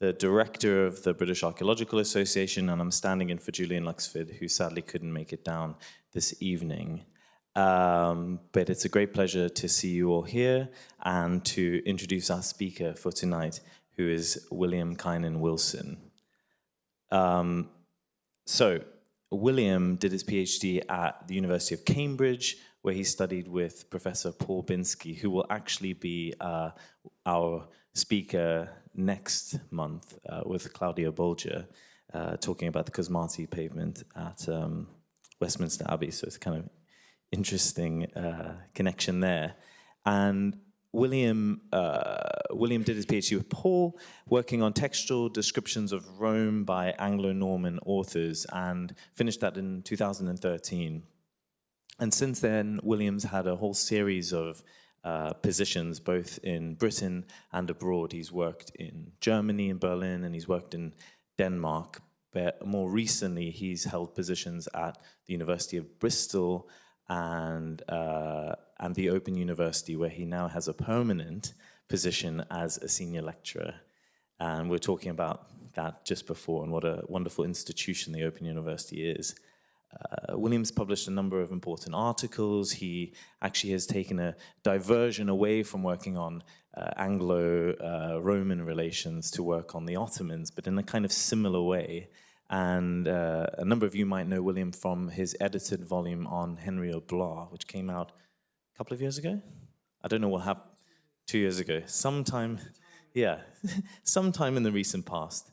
the director of the British Archaeological Association, and I'm standing in for Julian Luxford, who sadly couldn't make it down this evening. But it's a great pleasure to see you all here and to introduce our speaker for tonight, who is William Kynan Wilson. So William did his PhD at the University of Cambridge, where he studied with Professor Paul Binsky, who will actually be our speaker next month with Claudia Bolger, talking about the Cosmati pavement at Westminster Abbey. So it's kind of interesting connection there. And William did his PhD with Paul, working on textual descriptions of Rome by Anglo-Norman authors, and finished that in 2013. And since then, William's had a whole series of positions, both in Britain and abroad. He's worked in Germany, in Berlin, and he's worked in Denmark. But more recently, he's held positions at the University of Bristol and the Open University, where he now has a permanent position as a senior lecturer. And we're talking about that just before, and what a wonderful institution the Open University is. William's published a number of important articles. He actually has taken a diversion away from working on Anglo-Roman relations to work on the Ottomans, but in a kind of similar way. And a number of you might know William from his edited volume on Henry of Blois, which came out a couple of years ago? I don't know what happened. 2 years ago. Sometime in the recent past.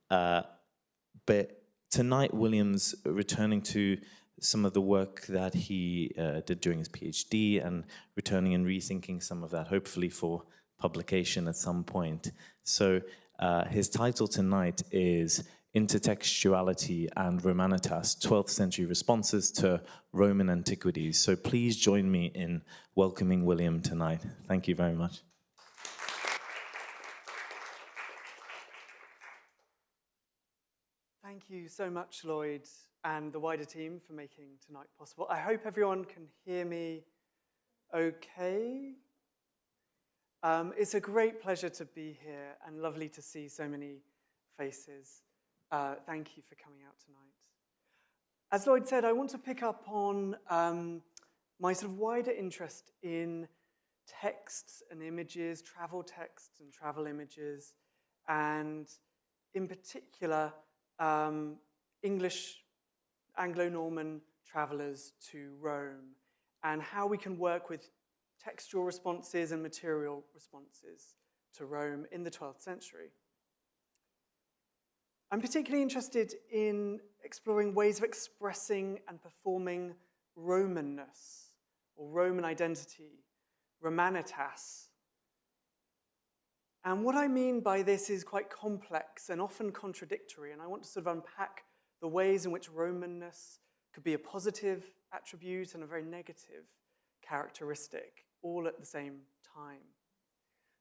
But tonight, William's returning to some of the work that he did during his PhD, and returning and rethinking some of that, hopefully for publication at some point. So his title tonight is Intertextuality and Romanitas, 12th Century Responses to Roman Antiquities. So please join me in welcoming William tonight. Thank you very much. Thank you so much, Lloyd, and the wider team for making tonight possible. I hope everyone can hear me okay. It's a great pleasure to be here and lovely to see so many faces. Thank you for coming out tonight. As Lloyd said, I want to pick up on my sort of wider interest in texts and images, travel texts and travel images, and in particular, English Anglo-Norman travelers to Rome, and how we can work with textual responses and material responses to Rome in the 12th century. I'm particularly interested in exploring ways of expressing and performing Romanness, or Roman identity, Romanitas. And what I mean by this is quite complex and often contradictory, and I want to sort of unpack the ways in which Romanness could be a positive attribute and a very negative characteristic, all at the same time.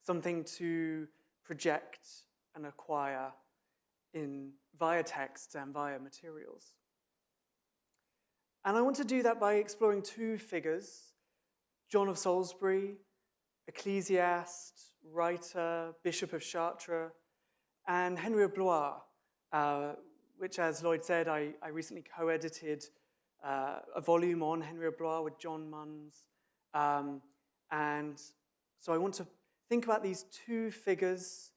Something to project and acquire via texts and via materials. And I want to do that by exploring two figures, John of Salisbury, ecclesiast, writer, Bishop of Chartres, and Henry of Blois, which, as Lloyd said, I recently co-edited a volume on Henry of Blois with John Munns. And so I want to think about these two figures.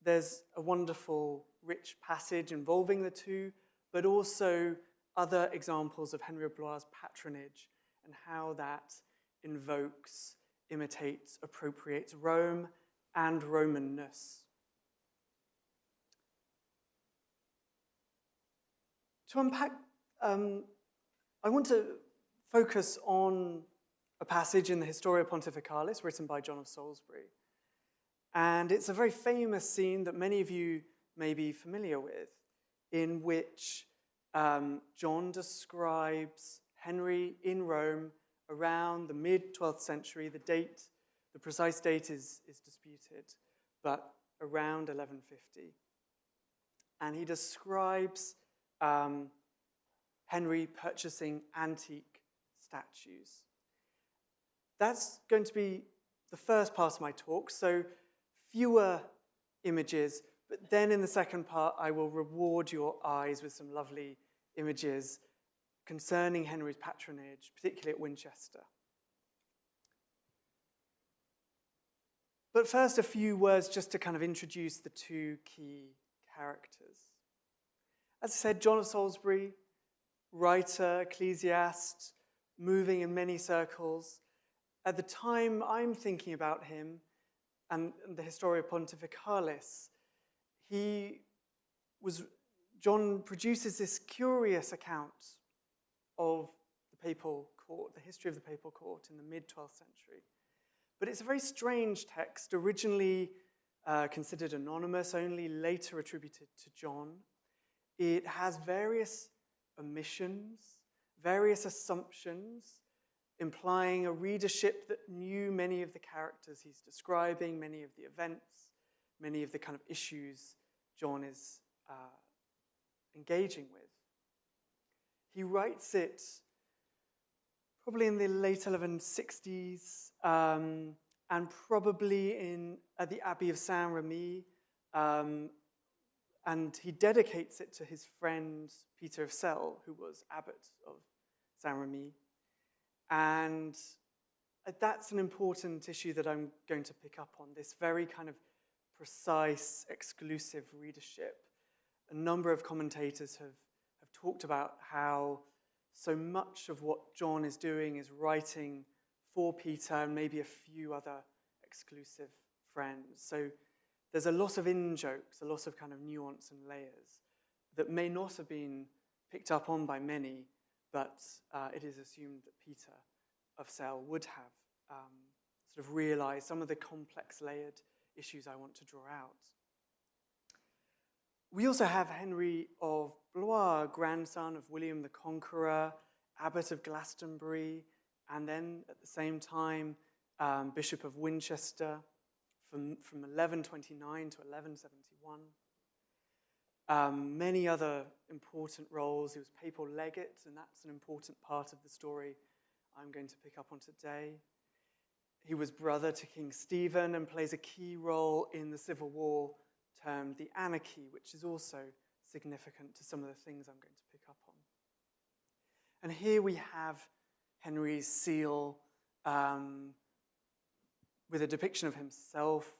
There's a wonderful, rich passage involving the two, but also other examples of Henry of Blois' patronage and how that invokes, imitates, appropriates Rome and Romanness. To unpack, I want to focus on a passage in the Historia Pontificalis written by John of Salisbury. And it's a very famous scene that many of you may be familiar with, in which John describes Henry in Rome around the mid-12th century. The precise date is disputed, but around 1150. And he describes Henry purchasing antique statues. That's going to be the first part of my talk, so fewer images, But then in the second part, I will reward your eyes with some lovely images concerning Henry's patronage, particularly at Winchester. But first, a few words just to kind of introduce the two key characters. As I said, John of Salisbury, writer, ecclesiast, moving in many circles. At the time I'm thinking about him, and the Historia Pontificalis, John produces this curious account of the papal court, the history of the papal court in the mid-12th century. But it's a very strange text, originally considered anonymous, only later attributed to John. It has various omissions, various assumptions, implying a readership that knew many of the characters he's describing, many of the events, many of the kind of issues John is engaging with. He writes it probably in the late 1160s, and probably at the Abbey of Saint-Remy, and he dedicates it to his friend Peter of Celle, who was abbot of Saint-Remy. And that's an important issue that I'm going to pick up on, this very kind of precise, exclusive readership. A number of commentators have talked about how so much of what John is doing is writing for Peter and maybe a few other exclusive friends. So there's a lot of in-jokes, a lot of kind of nuance and layers that may not have been picked up on by many, but it is assumed that Peter of Celle would have sort of realized some of the complex layered issues I want to draw out. We also have Henry of Blois, grandson of William the Conqueror, abbot of Glastonbury, and then at the same time, Bishop of Winchester from 1129 to 1171. Many other important roles. He was papal legate, and that's an important part of the story I'm going to pick up on today. He was brother to King Stephen and plays a key role in the civil war termed the Anarchy, which is also significant to some of the things I'm going to pick up on. And here we have Henry's seal with a depiction of himself,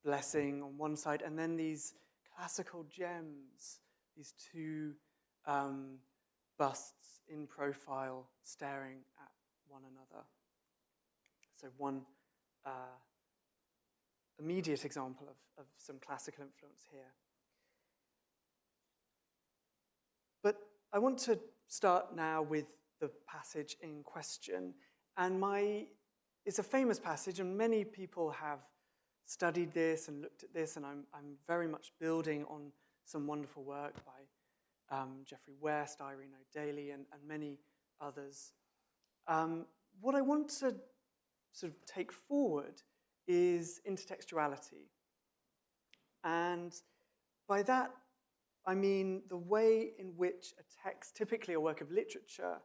blessing on one side, and then these classical gems, these two busts in profile staring at one another. So one immediate example of some classical influence here. But I want to start now with the passage in question. And it's a famous passage, and many people have studied this and looked at this, and I'm very much building on some wonderful work by Geoffrey West, Irene O'Daly, and many others. What I want to sort of take forward is intertextuality. And by that, I mean the way in which a text, typically a work of literature,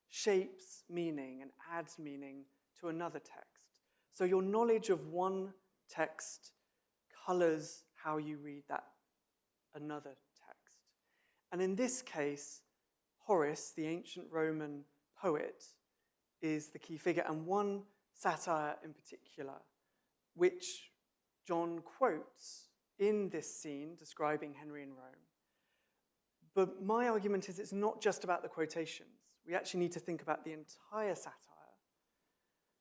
shapes meaning and adds meaning to another text. So your knowledge of one text colors how you read that another text. And in this case, Horus, the ancient Roman poet, is the key figure, and one satire in particular, which John quotes in this scene describing Henry in Rome. But my argument is it's not just about the quotations. We actually need to think about the entire satire.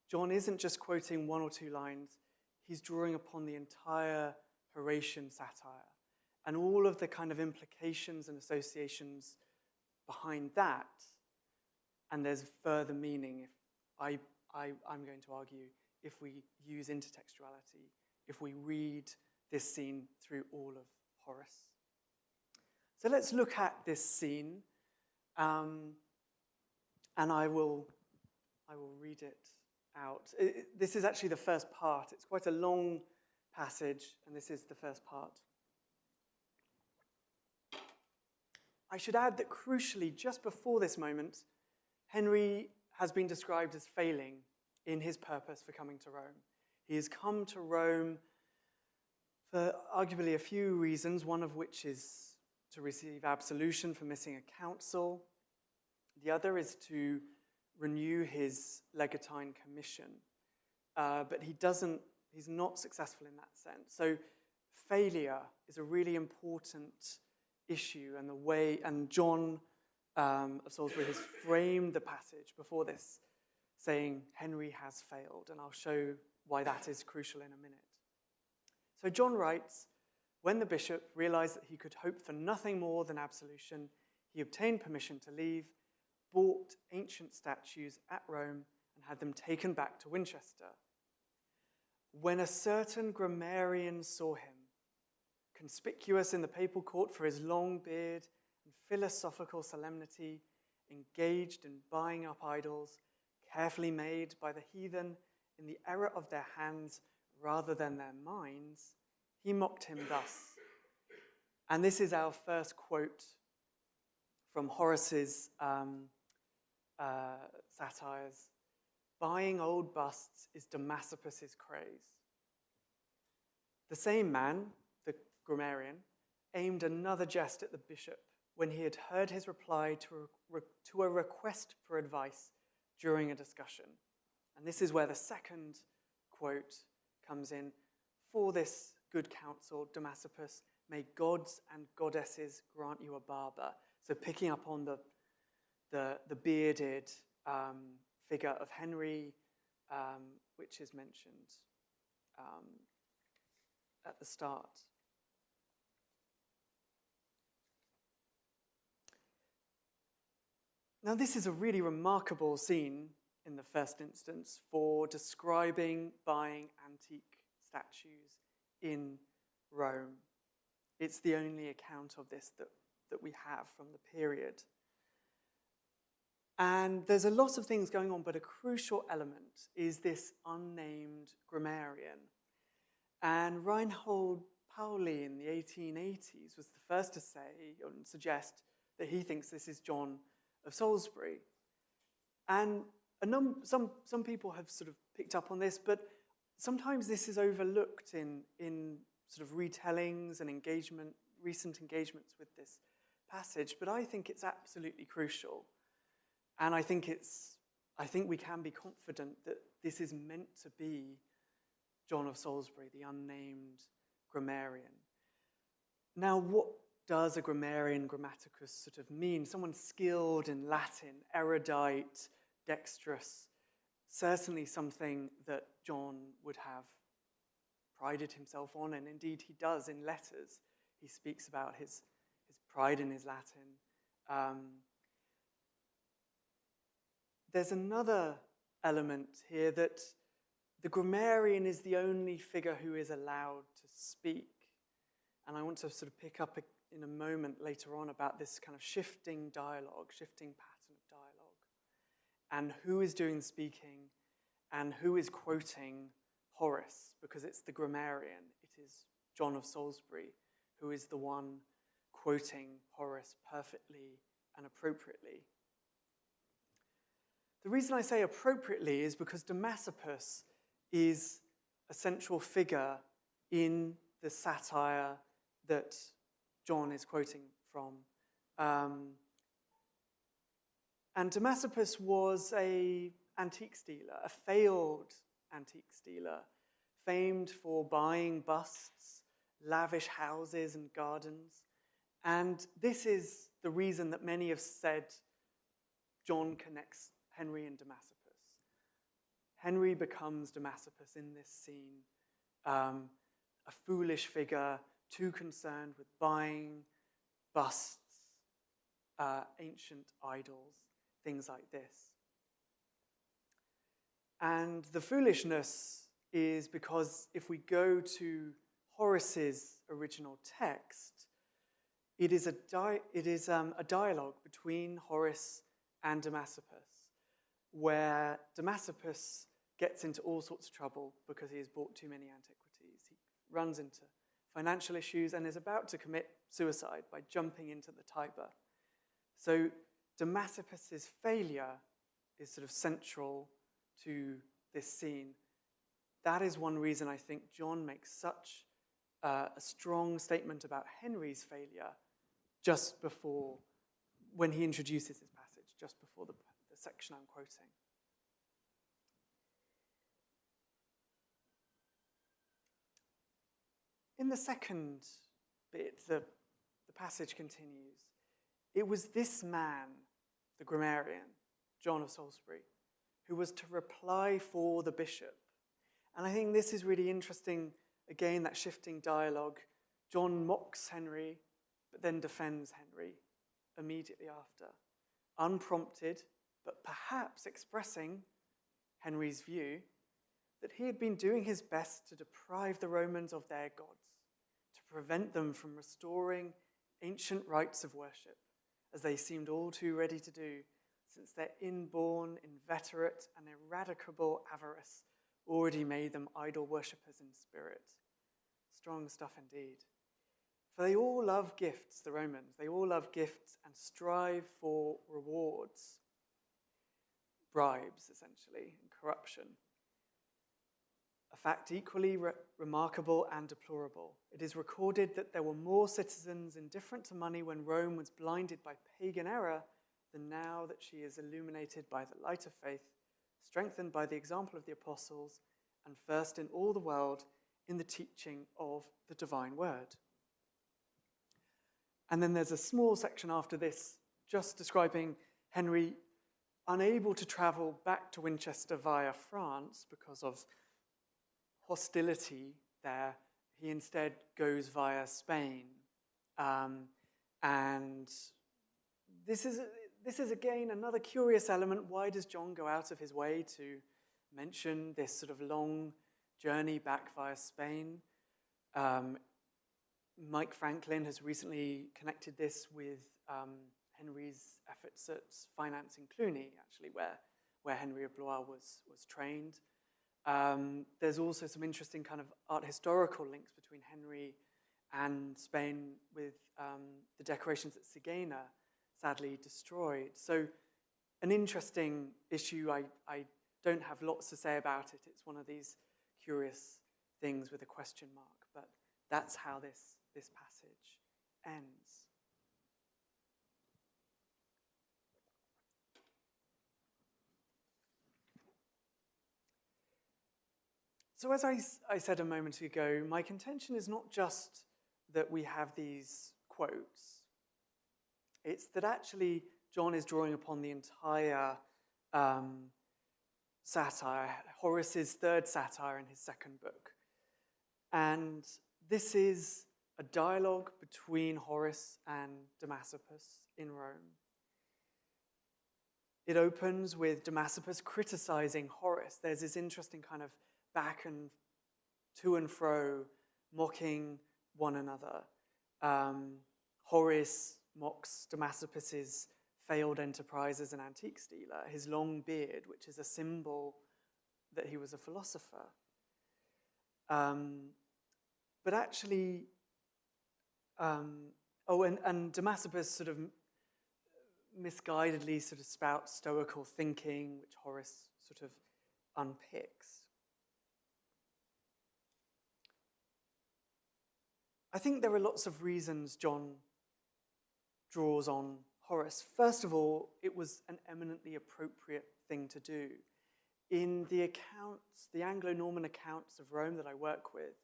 John isn't just quoting one or two lines, he's drawing upon the entire Horatian satire and all of the kind of implications and associations behind that. And there's further meaning, if I'm going to argue, if we use intertextuality, if we read this scene through all of Horus. So let's look at this scene, and I will read it out. This is actually the first part. It's quite a long passage, and this is the first part. I should add that crucially, just before this moment, Henry has been described as failing in his purpose for coming to Rome. He has come to Rome for arguably a few reasons, one of which is to receive absolution for missing a council. The other is to renew his legatine commission. But he's not successful in that sense. So failure is a really important issue, and John of Salisbury has framed the passage before this, saying Henry has failed, and I'll show why that is crucial in a minute. So John writes, when the bishop realized that he could hope for nothing more than absolution, he obtained permission to leave, bought ancient statues at Rome, and had them taken back to Winchester. When a certain grammarian saw him, conspicuous in the papal court for his long beard and philosophical solemnity, engaged in buying up idols, carefully made by the heathen in the error of their hands rather than their minds, he mocked him thus. And this is our first quote from Horus's satires. Buying old busts is Damascus's craze. The same man, the grammarian, aimed another jest at the bishop when he had heard his reply to a request for advice during a discussion. And this is where the second quote comes in. For this good counsel, Damascus, may gods and goddesses grant you a barber. So picking up on the bearded figure of Henry, which is mentioned at the start. Now, this is a really remarkable scene in the first instance for describing buying antique statues in Rome. It's the only account of this that we have from the period. And there's a lot of things going on, but a crucial element is this unnamed grammarian. And Reinhold Pauli in the 1880s was the first to say and suggest that he thinks this is John of Salisbury. And some people have sort of picked up on this, but sometimes this is overlooked in sort of retellings and recent engagements with this passage, but I think it's absolutely crucial. And I think we can be confident that this is meant to be John of Salisbury, the unnamed grammarian. Now, what does a grammarian grammaticus sort of mean? Someone skilled in Latin, erudite, dexterous, certainly something that John would have prided himself on, and indeed he does in letters. He speaks about his pride in his Latin. There's another element here that the grammarian is the only figure who is allowed to speak. And I want to sort of pick up in a moment later on about this kind of shifting dialogue, shifting pattern of dialogue, and who is doing the speaking and who is quoting Horus, because it's the grammarian. It is John of Salisbury who is the one quoting Horus perfectly and appropriately. The reason I say appropriately is because Damascus is a central figure in the satire that John is quoting from. And Damascus was an antique stealer, a failed antique stealer, famed for buying busts, lavish houses and gardens. And this is the reason that many have said John connects Henry and Damascus. Henry becomes Damascus in this scene, a foolish figure, too concerned with buying busts, ancient idols, things like this. And the foolishness is because if we go to Horus's original text, it is a dialogue between Horus and Damascus, where Damascus gets into all sorts of trouble because he has bought too many antiquities. He runs into financial issues and is about to commit suicide by jumping into the Tiber. So Damascus's failure is sort of central to this scene. That is one reason I think John makes such a strong statement about Henry's failure just before, when he introduces his passage, just before the section I'm quoting. In the second bit, the passage continues. It was this man, the grammarian, John of Salisbury, who was to reply for the bishop. And I think this is really interesting, again, that shifting dialogue. John mocks Henry, but then defends Henry immediately after. Unprompted, but perhaps expressing Henry's view that he had been doing his best to deprive the Romans of their gods, to prevent them from restoring ancient rites of worship, as they seemed all too ready to do, since their inborn, inveterate, and ineradicable avarice already made them idol worshippers in spirit. Strong stuff indeed. For they all love gifts, the Romans. They all love gifts and strive for rewards. Bribes, essentially, and corruption. A fact equally remarkable and deplorable. It is recorded that there were more citizens indifferent to money when Rome was blinded by pagan error than now that she is illuminated by the light of faith, strengthened by the example of the apostles, and first in all the world in the teaching of the divine word. And then there's a small section after this just describing Henry unable to travel back to Winchester via France because of hostility there. He instead goes via Spain. And this is again another curious element. Why does John go out of his way to mention this sort of long journey back via Spain? Mike Franklin has recently connected this with Henry's efforts at financing Cluny, actually, where Henry of Blois was trained. There's also some interesting kind of art historical links between Henry and Spain with the decorations at Sigena, sadly destroyed. So an interesting issue. I don't have lots to say about it. It's one of these curious things with a question mark, but that's how this passage ends. So as I said a moment ago, my contention is not just that we have these quotes. It's that actually John is drawing upon the entire satire, Horus's third satire in his second book. And this is a dialogue between Horus and Damascus in Rome. It opens with Damascus criticizing Horus. There's this interesting kind of back and to and fro, mocking one another. Horus mocks Damascus's failed enterprise as an antique dealer, his long beard, which is a symbol that he was a philosopher. But actually, and Damascus sort of misguidedly sort of spouts stoical thinking, which Horus sort of unpicks. I think there are lots of reasons John draws on Horus. First of all, it was an eminently appropriate thing to do. In the accounts, the Anglo-Norman accounts of Rome that I work with,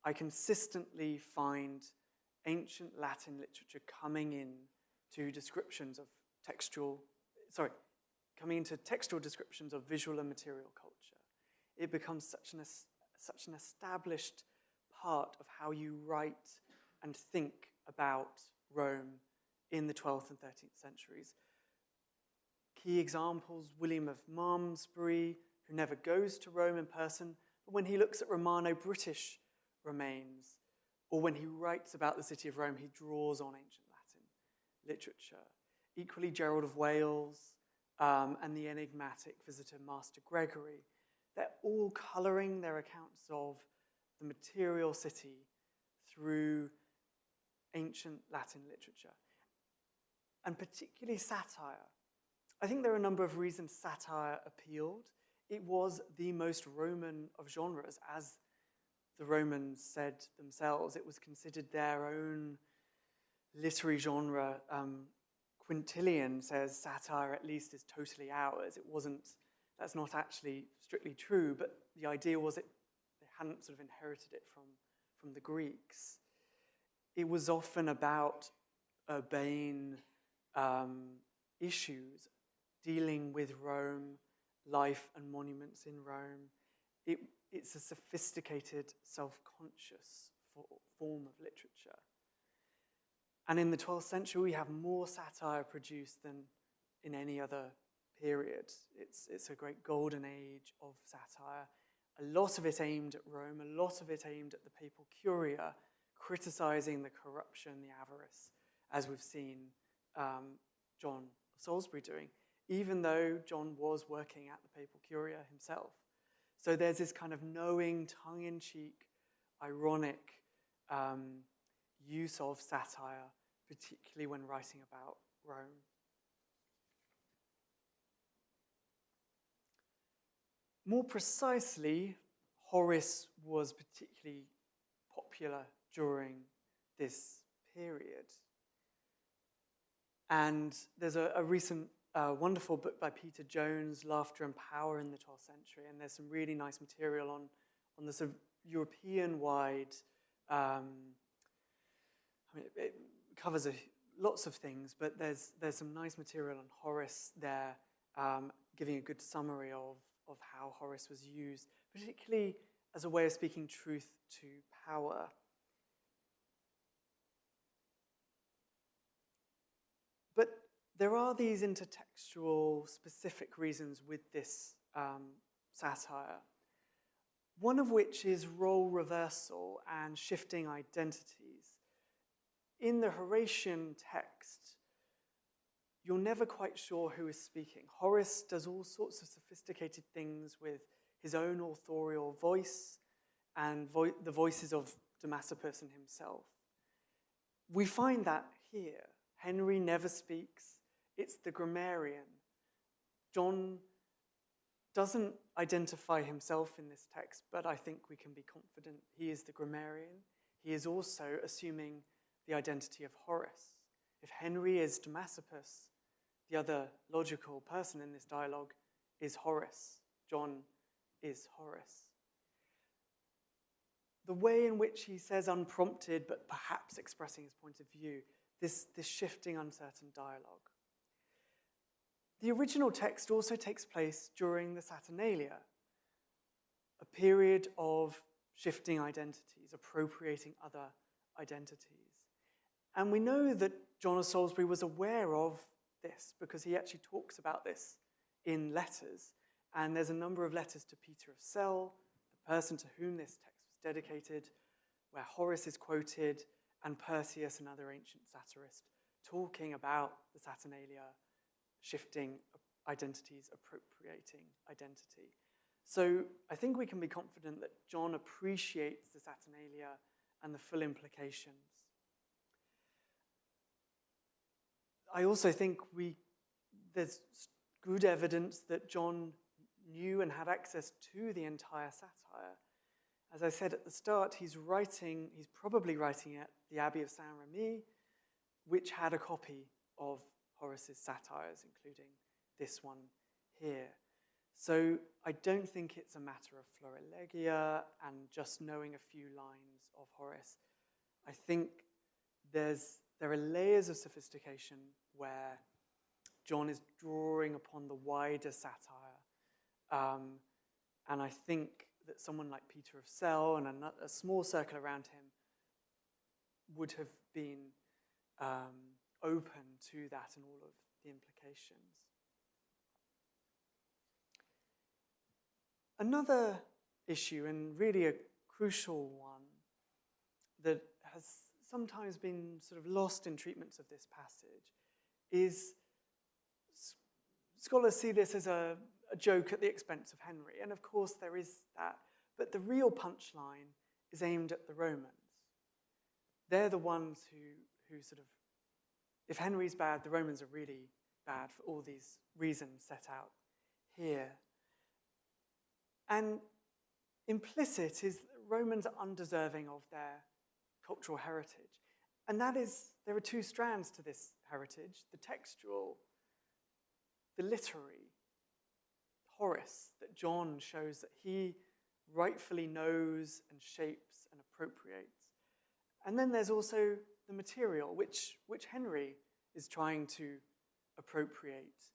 I consistently find ancient Latin literature coming into textual descriptions of visual and material culture. It becomes such an established part of how you write and think about Rome in the 12th and 13th centuries. Key examples, William of Malmesbury, who never goes to Rome in person, but when he looks at Romano-British remains, or when he writes about the city of Rome, he draws on ancient Latin literature. Equally, Gerald of Wales and the enigmatic visitor Master Gregory. They're all colouring their accounts of the material city through ancient Latin literature, and particularly satire. I think there are a number of reasons satire appealed. It was the most Roman of genres, as the Romans said themselves, it was considered their own literary genre. Quintilian says satire at least is totally ours. That's not actually strictly true, but the idea was they hadn't sort of inherited it from the Greeks. It was often about urbane issues, dealing with Rome, life and monuments in Rome. It's a sophisticated, self-conscious form of literature. And in the 12th century, we have more satire produced than in any other period. It's a great golden age of satire. A lot of it aimed at Rome, a lot of it aimed at the papal curia, criticizing the corruption, the avarice, as we've seen John of Salisbury doing, even though John was working at the papal curia himself. So there's this kind of knowing, tongue-in-cheek, ironic use of satire, particularly when writing about Rome. More precisely, Horus was particularly popular during this period. And there's a recent wonderful book by Peter Jones, Laughter and Power in the 12th Century, and there's some really nice material on the sort of European-wide, it covers lots of things, but there's some nice material on Horus there, giving a good summary of how Horus was used, particularly as a way of speaking truth to power. But there are these intertextual specific reasons with this satire, one of which is role reversal and shifting identities. In the Horatian text, you're never quite sure who is speaking. Horus does all sorts of sophisticated things with his own authorial voice and the voices of Damascus and himself. We find that here. Henry never speaks. It's the grammarian. John doesn't identify himself in this text, but I think we can be confident he is the grammarian. He is also assuming the identity of Horus. If Henry is Damascus, the other logical person in this dialogue is Horus. John is Horus. The way in which he says unprompted, but perhaps expressing his point of view, this shifting, uncertain dialogue. The original text also takes place during the Saturnalia, a period of shifting identities, appropriating other identities. And we know that John of Salisbury was aware of this because he actually talks about this in letters. And there's a number of letters to Peter of Cell, the person to whom this text was dedicated, where Horace is quoted, and Persius, another ancient satirist, talking about the Saturnalia, shifting identities, appropriating identity. So I think we can be confident that John appreciates the Saturnalia and the full implications. I also think there's good evidence that John knew and had access to the entire satire. As I said at the start, he's probably writing at the Abbey of Saint-Remy, which had a copy of Horace's satires, including this one here. So I don't think it's a matter of florilegia and just knowing a few lines of Horace. I think there are layers of sophistication where John is drawing upon the wider satire. And I think that someone like Peter of Cell and a small circle around him would have been open to that and all of the implications. Another issue, and really a crucial one, that has sometimes been sort of lost in treatments of this passage is scholars see this as a joke at the expense of Henry. And of course there is that. But the real punchline is aimed at the Romans. They're the ones who sort of, if Henry's bad, the Romans are really bad for all these reasons set out here. And implicit is Romans are undeserving of their cultural heritage. And that is, there are two strands to this heritage, the textual, the literary. Horus, that John shows that he rightfully knows and shapes and appropriates. And then there's also the material, which Henry is trying to appropriate.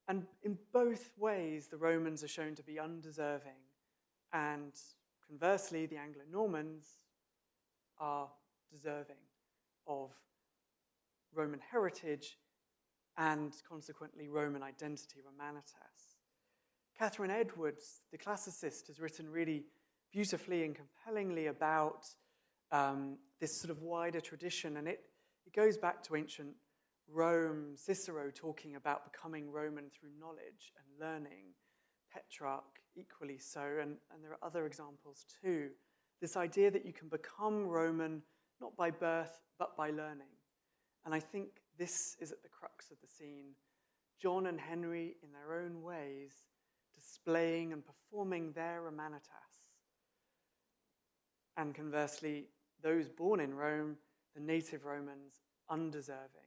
And in both ways, the Romans are shown to be undeserving, and conversely, the Anglo-Normans are deserving of Roman heritage and consequently Roman identity, Romanitas. Catherine Edwards, the classicist, has written really beautifully and compellingly about this sort of wider tradition, and it goes back to ancient Rome, Cicero talking about becoming Roman through knowledge and learning, Petrarch equally so, and there are other examples too. This idea that you can become Roman not by birth, but by learning. And I think this is at the crux of the scene. John and Henry, in their own ways, displaying and performing their Romanitas. And conversely, those born in Rome, the native Romans, undeserving.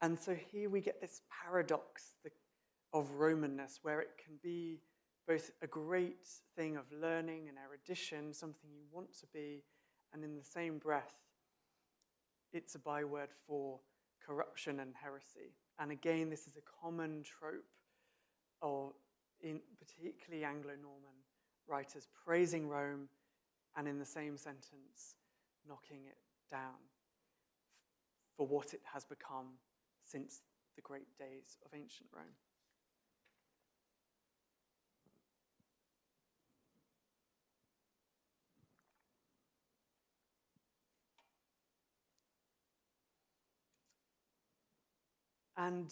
And so here we get this paradox of Romanness, where it can be both a great thing of learning and erudition, something you want to be, and in the same breath, it's a byword for corruption and heresy. And again, this is a common trope of, in particularly Anglo-Norman writers, praising Rome and in the same sentence, knocking it down for what it has become since the great days of ancient Rome. And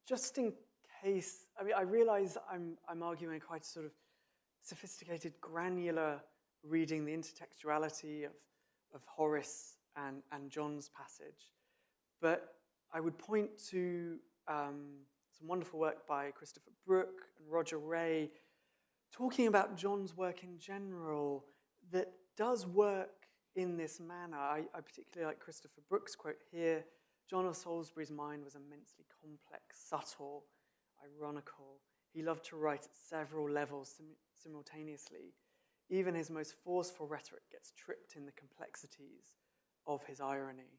just in case, I mean, I realize I'm arguing quite a sort of sophisticated, granular reading, the intertextuality of Horus and John's passage. But I would point to some wonderful work by Christopher Brooke and Roger Ray, talking about John's work in general that does work in this manner. I particularly like Christopher Brooke's quote here. John of Salisbury's mind was immensely complex, subtle, ironical. He loved to write at several levels simultaneously. Even his most forceful rhetoric gets tripped in the complexities of his irony.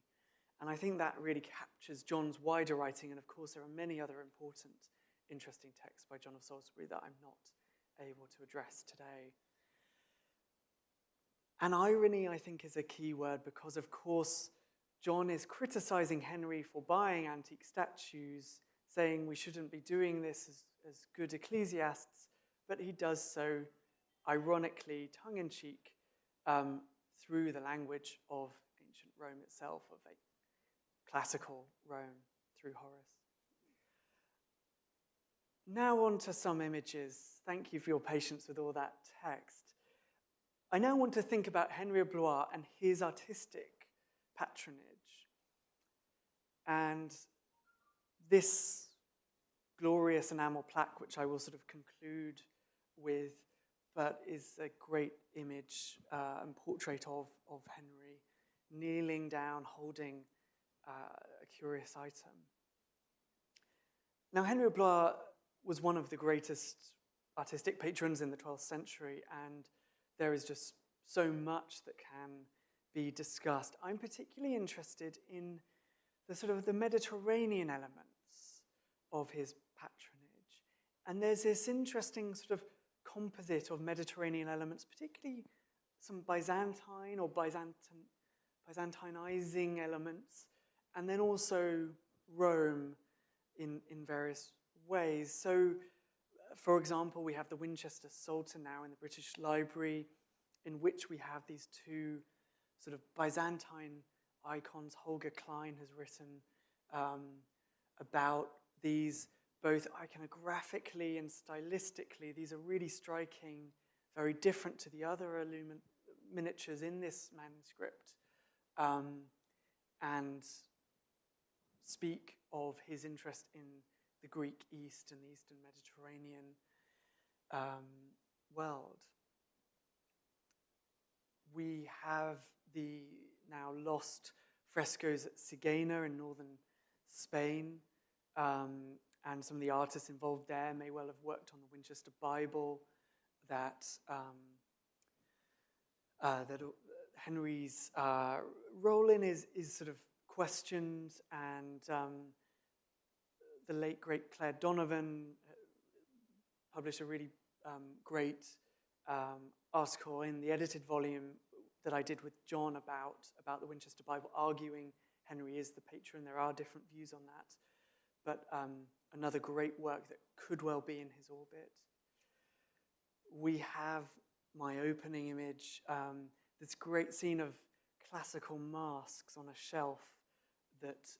And I think that really captures John's wider writing, and of course there are many other important, interesting texts by John of Salisbury that I'm not able to address today. And irony, I think, is a key word because, of course, John is criticizing Henry for buying antique statues, saying we shouldn't be doing this as good ecclesiasts, but he does so ironically, tongue-in-cheek, through the language of ancient Rome itself, of a classical Rome, through Horus. Now on to some images. Thank you for your patience with all that text. I now want to think about Henry of Blois and his artistic patronage. And this glorious enamel plaque, which I will sort of conclude with, but is a great image and portrait of Henry, kneeling down, holding a curious item. Now, Henry of Blois was one of the greatest artistic patrons in the 12th century, and there is just so much that can be discussed. I'm particularly interested in the sort of the Mediterranean elements of his patronage. And there's this interesting sort of composite of Mediterranean elements, particularly some Byzantine or Byzantinizing elements, and then also Rome in various ways. So, for example, we have the Winchester Psalter now in the British Library, in which we have these two sort of Byzantine icons. Holger Klein has written about these, both iconographically and stylistically. These are really striking, very different to the other miniatures in this manuscript, and speak of his interest in the Greek East and the Eastern Mediterranean. world. We have the now lost frescoes at Sigena in northern Spain, and some of the artists involved there may well have worked on the Winchester Bible. That Henry's role in is sort of questioned, and the late great Claire Donovan published a really great article in the edited volume that I did with John about the Winchester Bible, arguing Henry is the patron. There are different views on that, but another great work that could well be in his orbit. We have my opening image, this great scene of classical masks on a shelf that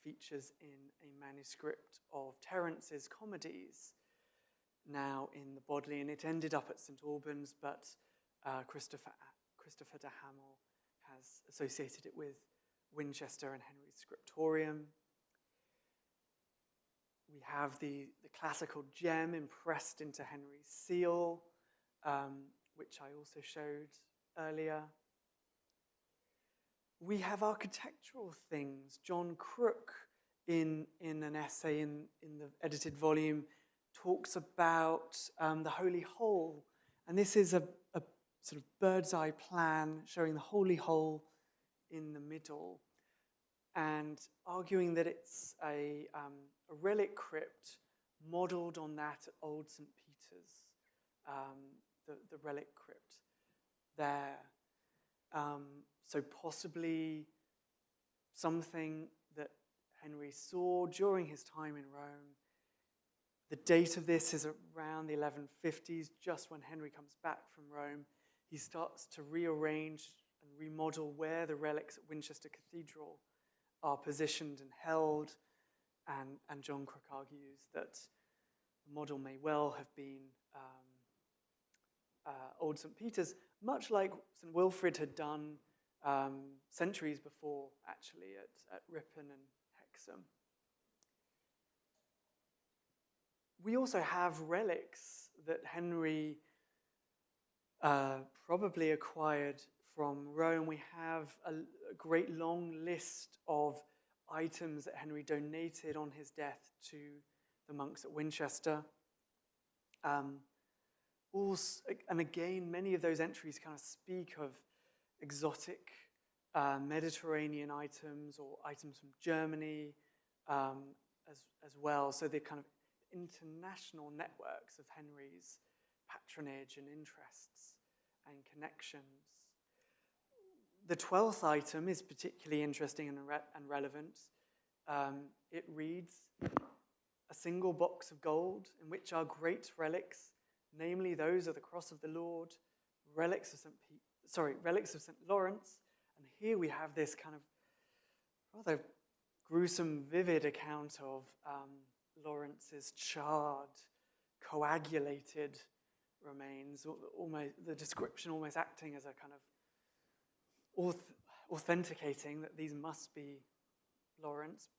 features in a manuscript of Terence's comedies, now in the Bodleian, and it ended up at St. Albans, but Christopher de Hamel has associated it with Winchester and Henry's scriptorium. We have the classical gem impressed into Henry's seal, which I also showed earlier. We have architectural things. John Crook, in an essay in the edited volume, talks about the Holy Hole. And this is a sort of bird's eye plan showing the Holy Hole in the middle, and arguing that it's a relic crypt modeled on that at Old St. Peter's, the relic crypt there. So possibly something that Henry saw during his time in Rome. The date of this is around the 1150s, just when Henry comes back from Rome. He starts to rearrange and remodel where the relics at Winchester Cathedral are positioned and held, and John Crook argues that the model may well have been Old St. Peter's, much like St. Wilfrid had done centuries before, actually, at Ripon and Hexham. We also have relics that Henry probably acquired from Rome. We have a great long list of items that Henry donated on his death to the monks at Winchester. Also, and again, many of those entries kind of speak of exotic Mediterranean items or items from Germany as well. So the kind of international networks of Henry's patronage and interests and connections. The 12th item is particularly interesting and relevant. It reads, "A single box of gold in which are great relics, namely those of the cross of the Lord, relics of St. Lawrence." And here we have this kind of rather gruesome, vivid account of Lawrence's charred, coagulated remains, almost the description almost acting as a kind of authenticating that these must be Lawrence.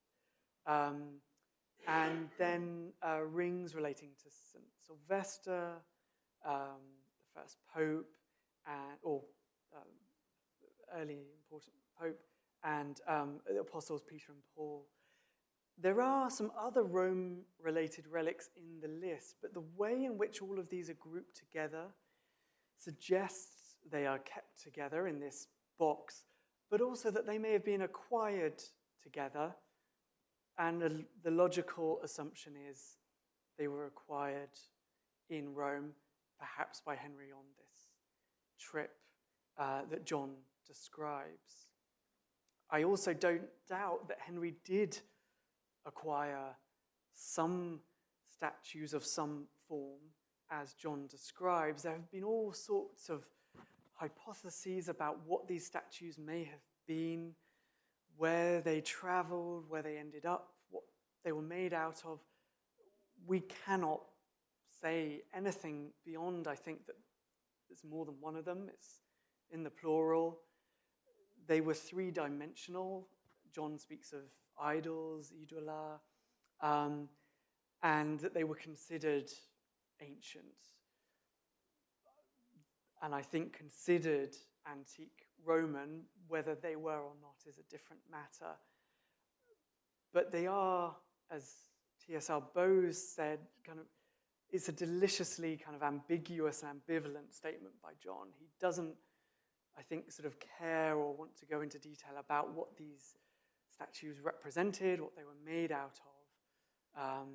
And then rings relating to St. Sylvester, the first pope, or early important pope, and the apostles Peter and Paul. There are some other Rome-related relics in the list, but the way in which all of these are grouped together suggests they are kept together in this box, but also that they may have been acquired together, and the logical assumption is they were acquired in Rome, perhaps by Henry on this trip that John describes. I also don't doubt that Henry did acquire some statues of some form, as John describes. There have been all sorts of hypotheses about what these statues may have been, where they traveled, where they ended up, what they were made out of. We cannot say anything beyond, I think, that there's more than one of them. It's in the plural. They were three-dimensional. John speaks of idols, idola, and that they were considered ancient, and I think considered antique Roman. Whether they were or not is a different matter. But they are, as T.S.R. Bowes said, it's a deliciously kind of ambiguous and ambivalent statement by John. He doesn't, I think, sort of care or want to go into detail about what these statues represented, what they were made out of.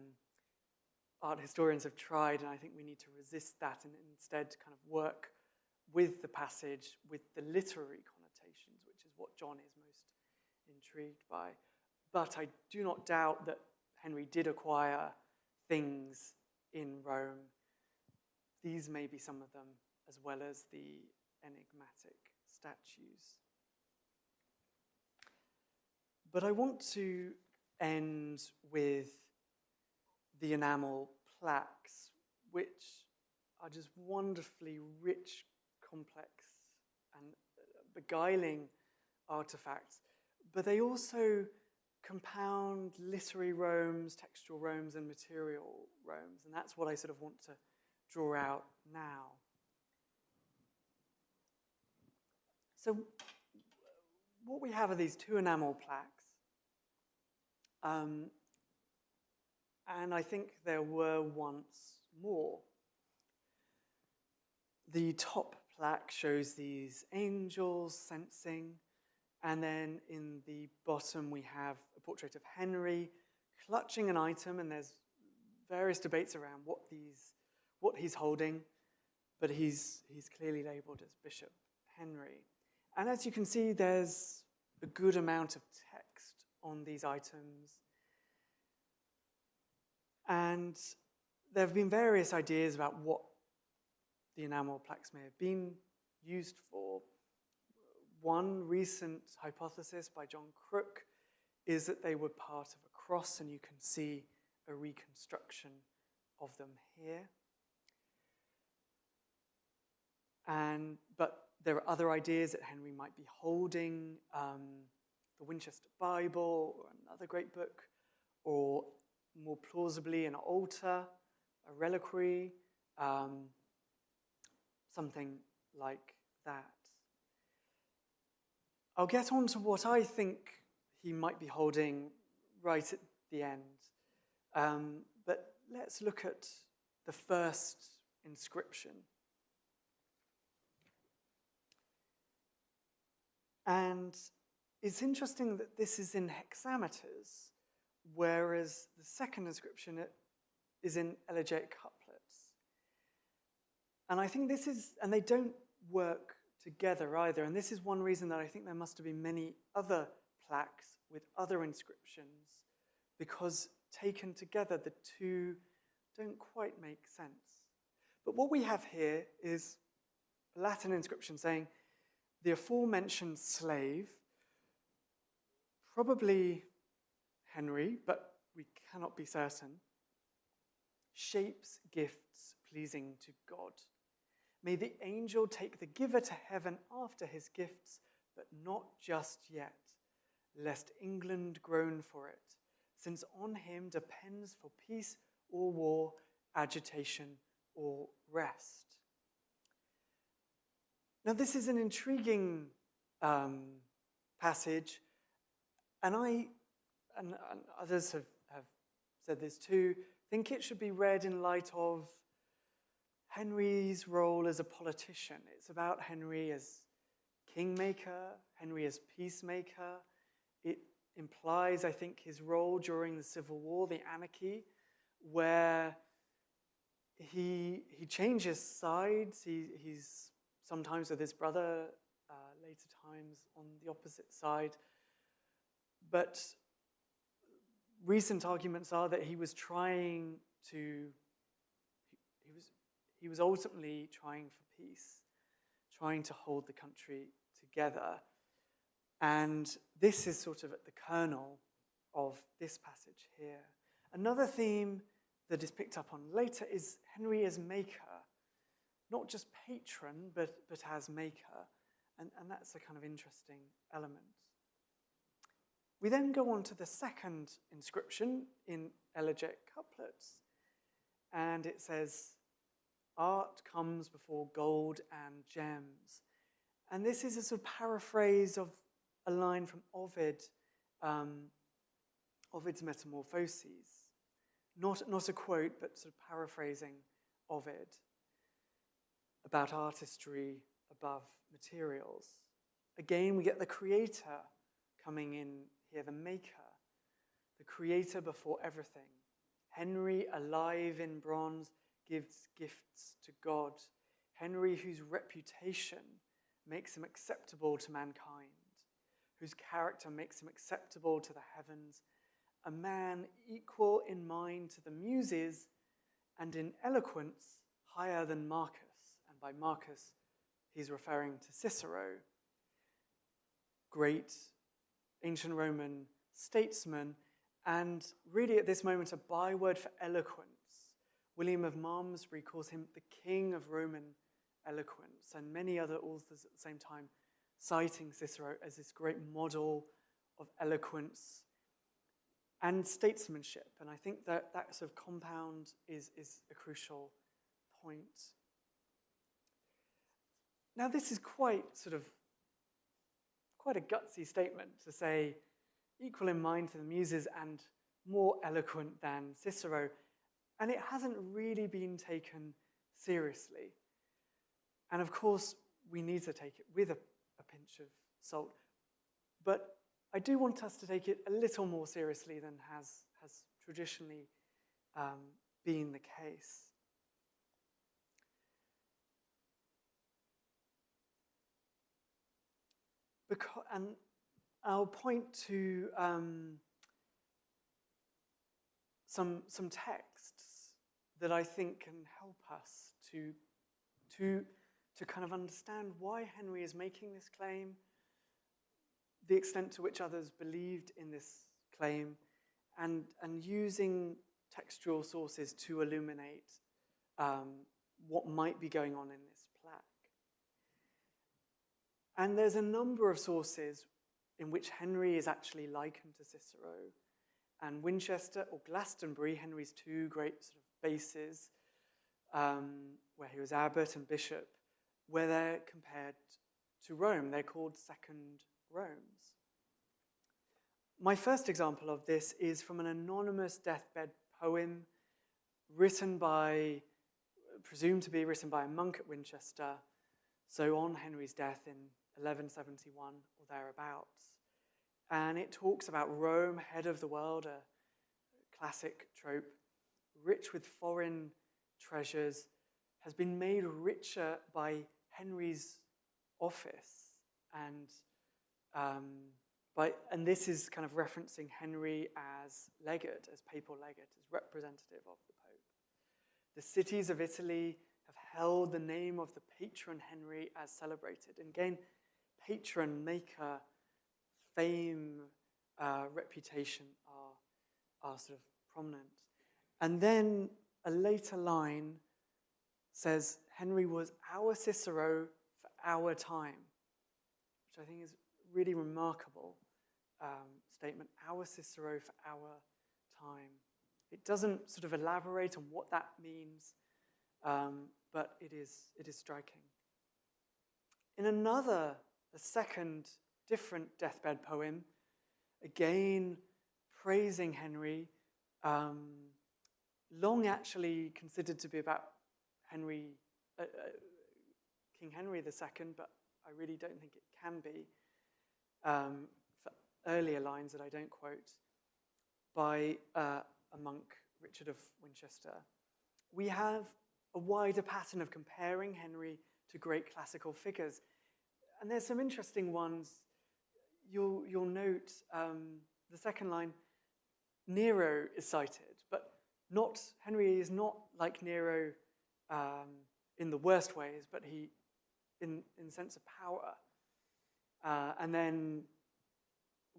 Art historians have tried, and I think we need to resist that and instead kind of work with the passage, with the literary connotations, which is what John is most intrigued by. But I do not doubt that Henry did acquire things in Rome. These may be some of them, as well as the enigmatic statues. But I want to end with the enamel plaques, which are just wonderfully rich, complex, and beguiling artifacts. But they also compound literary Romes, textual Romes, and material Romes. And that's what I sort of want to draw out now. So what we have are these two enamel plaques. And I think there were once more. The top plaque shows these angels sensing, and then in the bottom we have a portrait of Henry clutching an item, and there's various debates around what he's holding, but he's clearly labeled as Bishop Henry. And as you can see, there's a good amount of text on these items. And there have been various ideas about what the enamel plaques may have been used for. One recent hypothesis by John Crook is that they were part of a cross, and you can see a reconstruction of them here. But there are other ideas that Henry might be holding the Winchester Bible or another great book, or more plausibly an altar, a reliquary, something like that. I'll get on to what I think he might be holding right at the end. But let's look at the first inscription. And it's interesting that this is in hexameters, whereas the second inscription is in elegiac couplets. And I think and they don't work together either. And this is one reason that I think there must have been many other plaques with other inscriptions, because taken together, the two don't quite make sense. But what we have here is a Latin inscription saying, the aforementioned slave, probably Henry, but we cannot be certain, shapes gifts pleasing to God. May the angel take the giver to heaven after his gifts, but not just yet, lest England groan for it, since on him depends for peace or war, agitation or rest. Now, this is an intriguing passage, and others have said this too, think it should be read in light of Henry's role as a politician. It's about Henry as kingmaker, Henry as peacemaker. It implies, I think, his role during the Civil War, the anarchy, where he changes sides. He's sometimes with his brother, later times on the opposite side. But recent arguments are that he was ultimately trying for peace, trying to hold the country together. And this is sort of at the kernel of this passage here. Another theme that is picked up on later is Henry as maker. Not just patron, but as maker. And that's a kind of interesting element. We then go on to the second inscription in elegiac couplets. And it says, art comes before gold and gems. And this is a sort of paraphrase of a line from Ovid, Ovid's Metamorphoses. Not a quote, but sort of paraphrasing Ovid about artistry above materials. Again, we get the creator coming in here, the maker, the creator before everything. Henry, alive in bronze, gives gifts to God. Henry, whose reputation makes him acceptable to mankind, whose character makes him acceptable to the heavens, a man equal in mind to the Muses and in eloquence higher than Marcus. And by Marcus, he's referring to Cicero, great ancient Roman statesman, and really at this moment a byword for eloquence. William of Malmesbury calls him the king of Roman eloquence, and many other authors at the same time citing Cicero as this great model of eloquence and statesmanship. And I think that that sort of compound is a crucial point. Now, this is quite a gutsy statement to say equal in mind to the Muses and more eloquent than Cicero. And it hasn't really been taken seriously. And of course, we need to take it with a pinch of salt. But I do want us to take it a little more seriously than has traditionally been the case. And I'll point to some texts that I think can help us to kind of understand why Henry is making this claim, the extent to which others believed in this claim, and using textual sources to illuminate what might be going on in this plaque. And there's a number of sources in which Henry is actually likened to Cicero, and Winchester or Glastonbury, Henry's two great sort of bases, where he was abbot and bishop, where they're compared to Rome. They're called Second Romes. My first example of this is from an anonymous deathbed poem presumed to be written by a monk at Winchester, so on Henry's death in 1171 or thereabouts. And it talks about Rome, head of the world, a classic trope, rich with foreign treasures, has been made richer by Henry's office. And this is kind of referencing Henry as legate, as papal legate, as representative of the Pope. The cities of Italy have held the name of the patron Henry as celebrated. And again, patron, maker, fame, reputation are sort of prominent. And then a later line says, Henry was our Cicero for our time, which I think is really remarkable statement, our Cicero for our time. It doesn't sort of elaborate on what that means, but it is striking. In a second, different deathbed poem, again praising Henry, long actually considered to be about King Henry II, but I really don't think it can be, for earlier lines that I don't quote, by a monk, Richard of Winchester. We have a wider pattern of comparing Henry to great classical figures. And there's some interesting ones. You'll note the second line, Nero is cited, but Henry is not like Nero in the worst ways, but he, in the sense of power. And then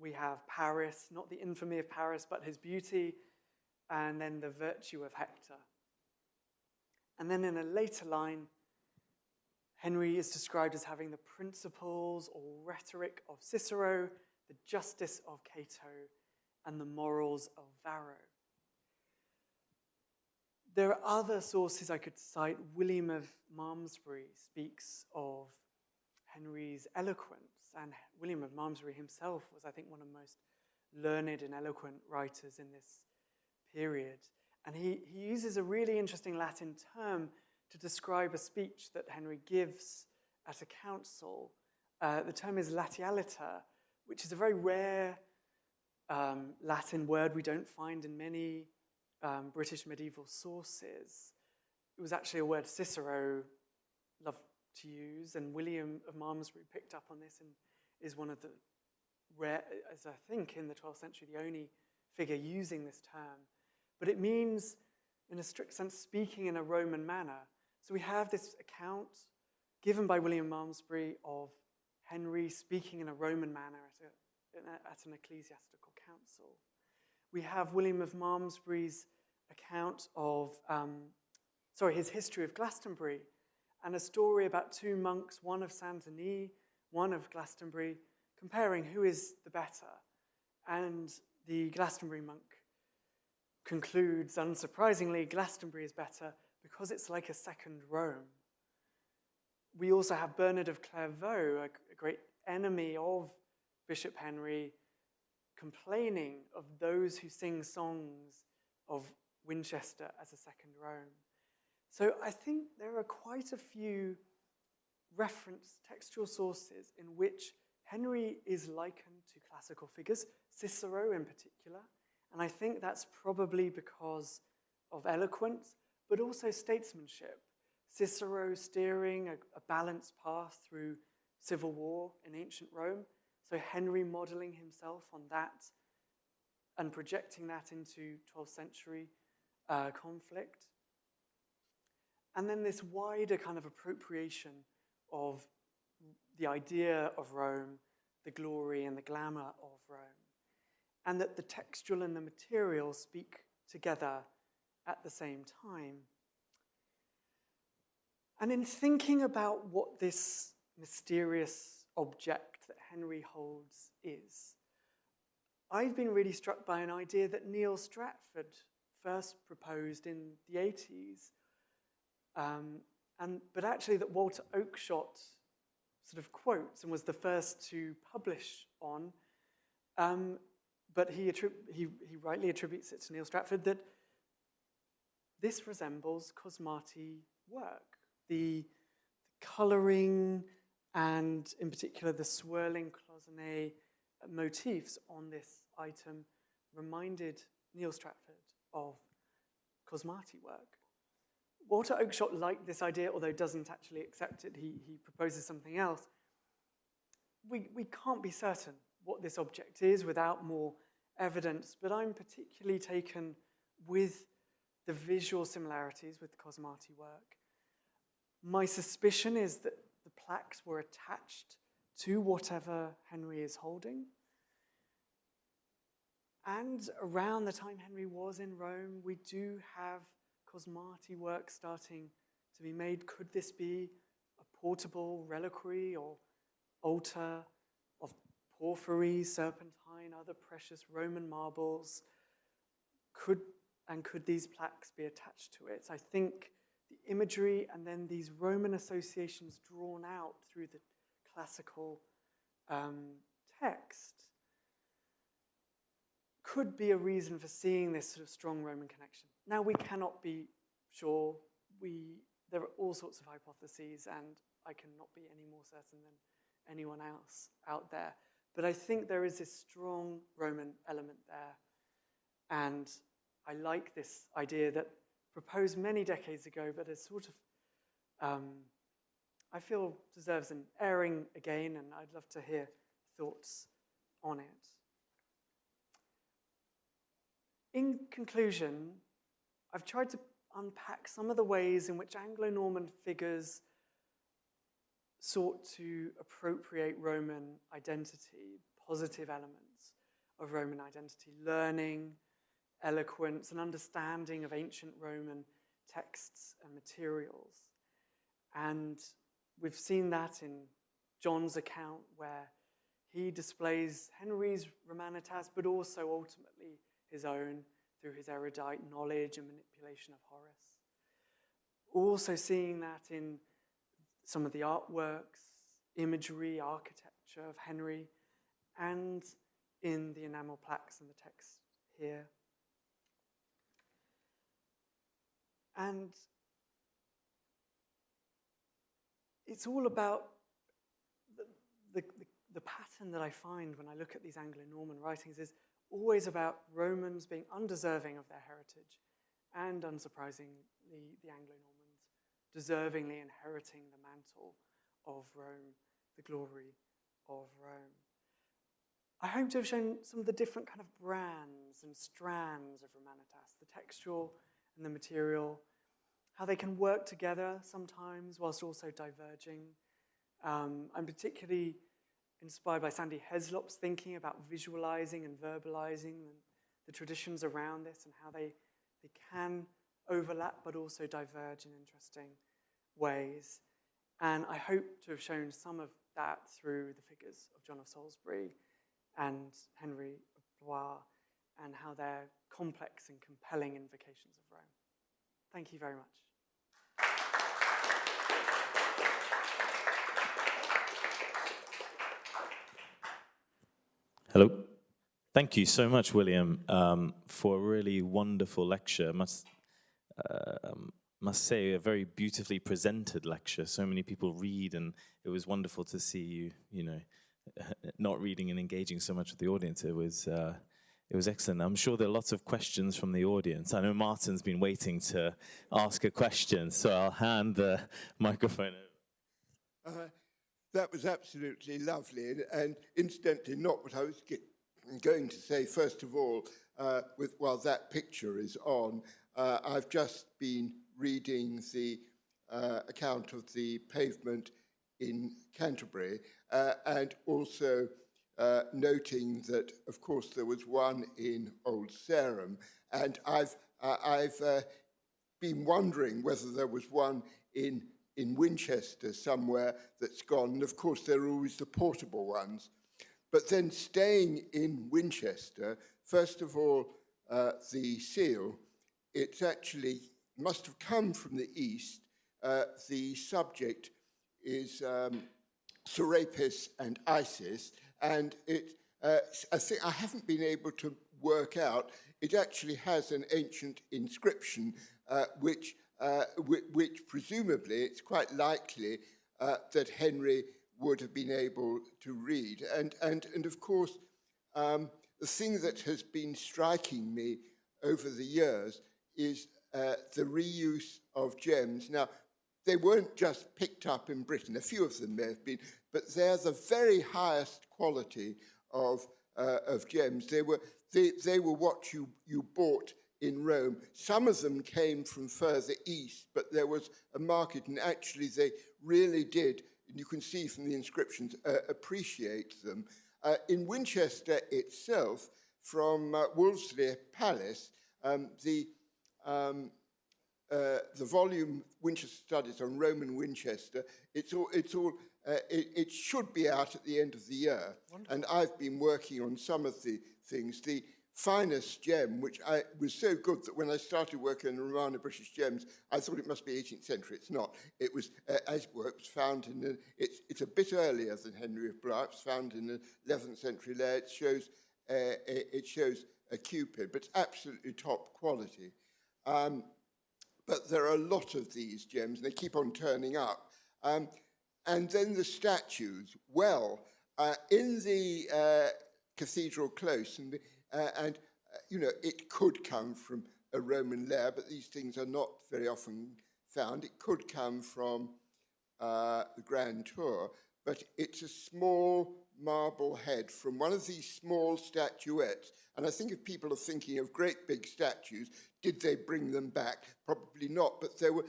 we have Paris, not the infamy of Paris, but his beauty, and then the virtue of Hector. And then in a later line, Henry is described as having the principles or rhetoric of Cicero, the justice of Cato, and the morals of Varro. There are other sources I could cite. William of Malmesbury speaks of Henry's eloquence, and William of Malmesbury himself was, I think, one of the most learned and eloquent writers in this period. And he uses a really interesting Latin term to describe a speech that Henry gives at a council. The term is latialiter, which is a very rare Latin word we don't find in many British medieval sources. It was actually a word Cicero loved to use, and William of Malmesbury picked up on this and is one of the rare, as I think in the 12th century, the only figure using this term. But it means, in a strict sense, speaking in a Roman manner. So we have this account given by William Malmesbury of Henry speaking in a Roman manner at an ecclesiastical council. We have William of Malmesbury's account of, his history of Glastonbury, and a story about two monks, one of Saint-Denis, one of Glastonbury, comparing who is the better. And the Glastonbury monk concludes, unsurprisingly, Glastonbury is better because it's like a second Rome. We also have Bernard of Clairvaux, a great enemy of Bishop Henry, complaining of those who sing songs of Winchester as a second Rome. So I think there are quite a few reference textual sources in which Henry is likened to classical figures, Cicero in particular, and I think that's probably because of eloquence, but also statesmanship. Cicero steering a balanced path through civil war in ancient Rome, so Henry modeling himself on that and projecting that into 12th century conflict. And then this wider kind of appropriation of the idea of Rome, the glory and the glamour of Rome, and that the textual and the material speak together at the same time. And in thinking about what this mysterious object that Henry holds is, I've been really struck by an idea that Neil Stratford first proposed in the 80s, but actually that Walter Oakeshott sort of quotes and was the first to publish on, but he rightly attributes it to Neil Stratford, that this resembles Cosmati work. The colouring and, in particular, the swirling cloisonné motifs on this item reminded Neil Stratford of Cosmati work. Walter Oakeshott liked this idea, although doesn't actually accept it. He proposes something else. We can't be certain what this object is without more evidence, but I'm particularly taken with the visual similarities with Cosmati work. My suspicion is that the plaques were attached to whatever Henry is holding. And around the time Henry was in Rome, we do have Cosmati work starting to be made. Could this be a portable reliquary or altar of porphyry, serpentine, other precious Roman marbles? Could these plaques be attached to it? I think the imagery and then these Roman associations drawn out through the classical text could be a reason for seeing this sort of strong Roman connection. Now, we cannot be sure. There are all sorts of hypotheses, and I cannot be any more certain than anyone else out there. But I think there is this strong Roman element there. And I like this idea that proposed many decades ago, but is sort of, I feel deserves an airing again, and I'd love to hear thoughts on it. In conclusion, I've tried to unpack some of the ways in which Anglo-Norman figures sought to appropriate Roman identity, positive elements of Roman identity, learning, eloquence, and understanding of ancient Roman texts and materials. And we've seen that in John's account, where he displays Henry's Romanitas, but also ultimately his own, through his erudite knowledge and manipulation of Horus. Also seeing that in some of the artworks, imagery, architecture of Henry, and in the enamel plaques and the text here. And it's all about the pattern that I find when I look at these Anglo-Norman writings is always about Romans being undeserving of their heritage, and unsurprisingly, the Anglo-Normans deservingly inheriting the mantle of Rome, the glory of Rome. I hope to have shown some of the different kind of brands and strands of Romanitas, the textual and the material, how they can work together sometimes whilst also diverging. I'm particularly inspired by Sandy Heslop's thinking about visualizing and verbalizing the traditions around this and how they can overlap but also diverge in interesting ways. And I hope to have shown some of that through the figures of John of Salisbury and Henry of Blois, and how they're complex and compelling invocations of Rome. Thank you very much. Hello. Thank you so much, William, for a really wonderful lecture. Must say, a very beautifully presented lecture. So many people read, and it was wonderful to see you know, not reading and engaging so much with the audience. It was excellent. I'm sure there are lots of questions from the audience. I know Martin's been waiting to ask a question, so I'll hand the microphone over. That was absolutely lovely, and incidentally, not what I was going to say. First of all, while that picture is on, I've just been reading the account of the pavement in Canterbury, and also noting that, of course, there was one in Old Sarum, and I've been wondering whether there was one in Winchester somewhere that's gone. And of course, there are always the portable ones. But then staying in Winchester, first of all, the seal, it's actually must have come from the east. The subject is Serapis and Isis, and I think I haven't been able to work out. It actually has an ancient inscription, which presumably it's quite likely that Henry would have been able to read. And of course, the thing that has been striking me over the years is the reuse of gems. Now, they weren't just picked up in Britain. A few of them may have been, but they're the very highest quality of gems. They were what you bought in Rome. Some of them came from further east, but there was a market, and actually they really did, and you can see from the inscriptions, appreciate them. In Winchester itself, from Wolseley Palace, the volume Winchester Studies on Roman Winchester, it should be out at the end of the year. Wonderful. And I've been working on some of the things. The finest gem, which was so good that when I started working on Romano British gems, I thought it must be 18th century. It's not. It was, as it was found in, it's a bit earlier than Henry of Blois. It's found in the 11th century layer. It shows a Cupid, but it's absolutely top quality. But there are a lot of these gems, and they keep on turning up. And then the statues. Well, in the Cathedral Close, and you know, it could come from a Roman lair, but these things are not very often found. It could come from the Grand Tour, but it's a small marble head from one of these small statuettes. And I think if people are thinking of great big statues, did they bring them back? Probably not, but they were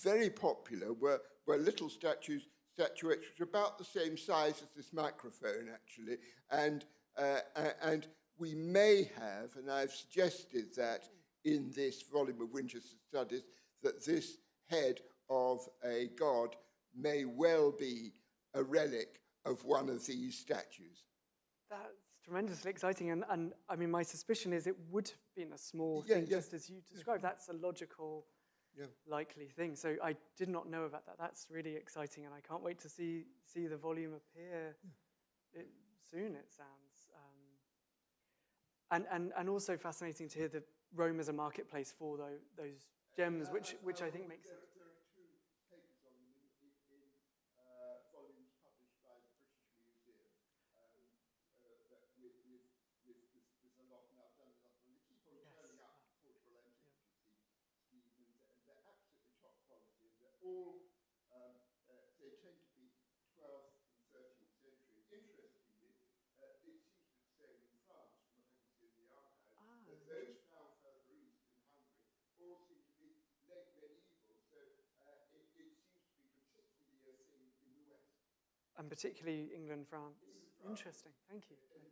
very popular, were little statuettes which are about the same size as this microphone, actually, and we may have, and I've suggested that in this volume of Winchester Studies, that this head of a god may well be a relic of one of these statues. That's tremendously exciting, and I mean, my suspicion is it would have been a small Yeah, thing, yeah. just as you described. That's a logical, likely thing. So I did not know about that. That's really exciting, and I can't wait to see the volume appear soon. It sounds, and also fascinating to hear that Rome as a marketplace for those gems, which I think makes sense. There are two papers on them in volumes published by the British Museum with a lot, and I've done enough of them. They keep on turning up portable antiquities, Steve, and they're absolutely top quality, and they're all, they tend to be 12th and 13th century. Interestingly, it seems to be the same in France, from what I can see in the archives, but those found further east in Hungary all seem to be late medieval, so it seems to be particularly a thing in the West. And particularly England, France. Interesting. Thank you. Thank you.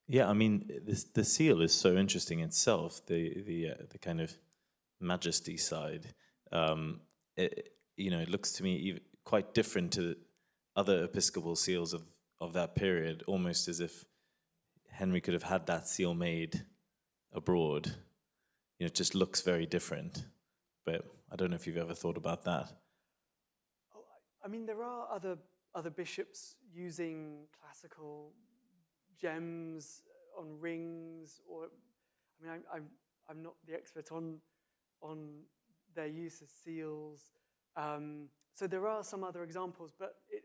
Yeah, I mean, the seal is so interesting itself. The kind of majesty side. It looks to me quite different to other episcopal seals of that period, almost as if Henry could have had that seal made abroad. It just looks very different. But I don't know if you've ever thought about that. Oh, I mean, there are other bishops using classical gems on rings, or I mean, I'm not the expert on their use as seals. So there are some other examples, but it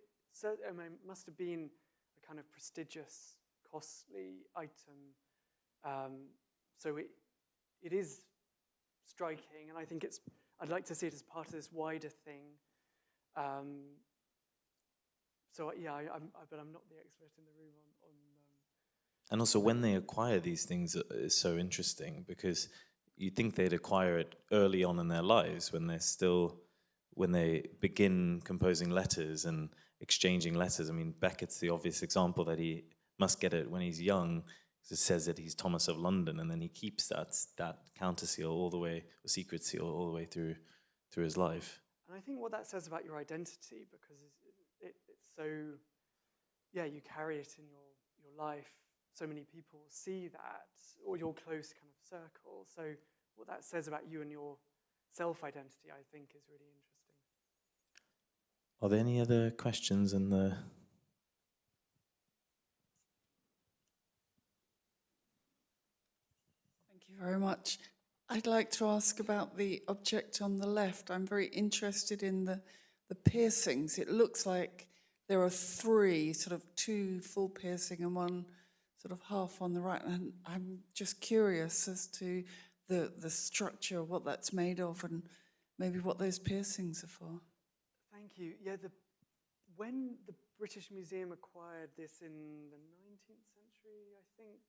must have been a kind of prestigious, costly item. So it is striking, and I think I'd like to see it as part of this wider thing. So yeah, but I'm not the expert in the room on And also, when they acquire these things is so interesting, because you'd think they'd acquire it early on in their lives, when they begin composing letters and exchanging letters. I mean, Beckett's the obvious example that he must get it when he's young. It says that he's Thomas of London, and then he keeps that counter seal all the way, or secret seal all the way through his life. And I think what that says about your identity, because it's so, you carry it in your life. So many people see that, or your close kind of circle. So what that says about you and your self-identity, I think, is really interesting. Are there any other questions in the... Thank you very much. I'd like to ask about the object on the left. I'm very interested in the piercings. It looks like there are three, sort of two full piercing and one sort of half on the right. And I'm just curious as to the structure, what that's made of, and maybe what those piercings are for. Thank you. Yeah, when the British Museum acquired this in the 19th century, I think,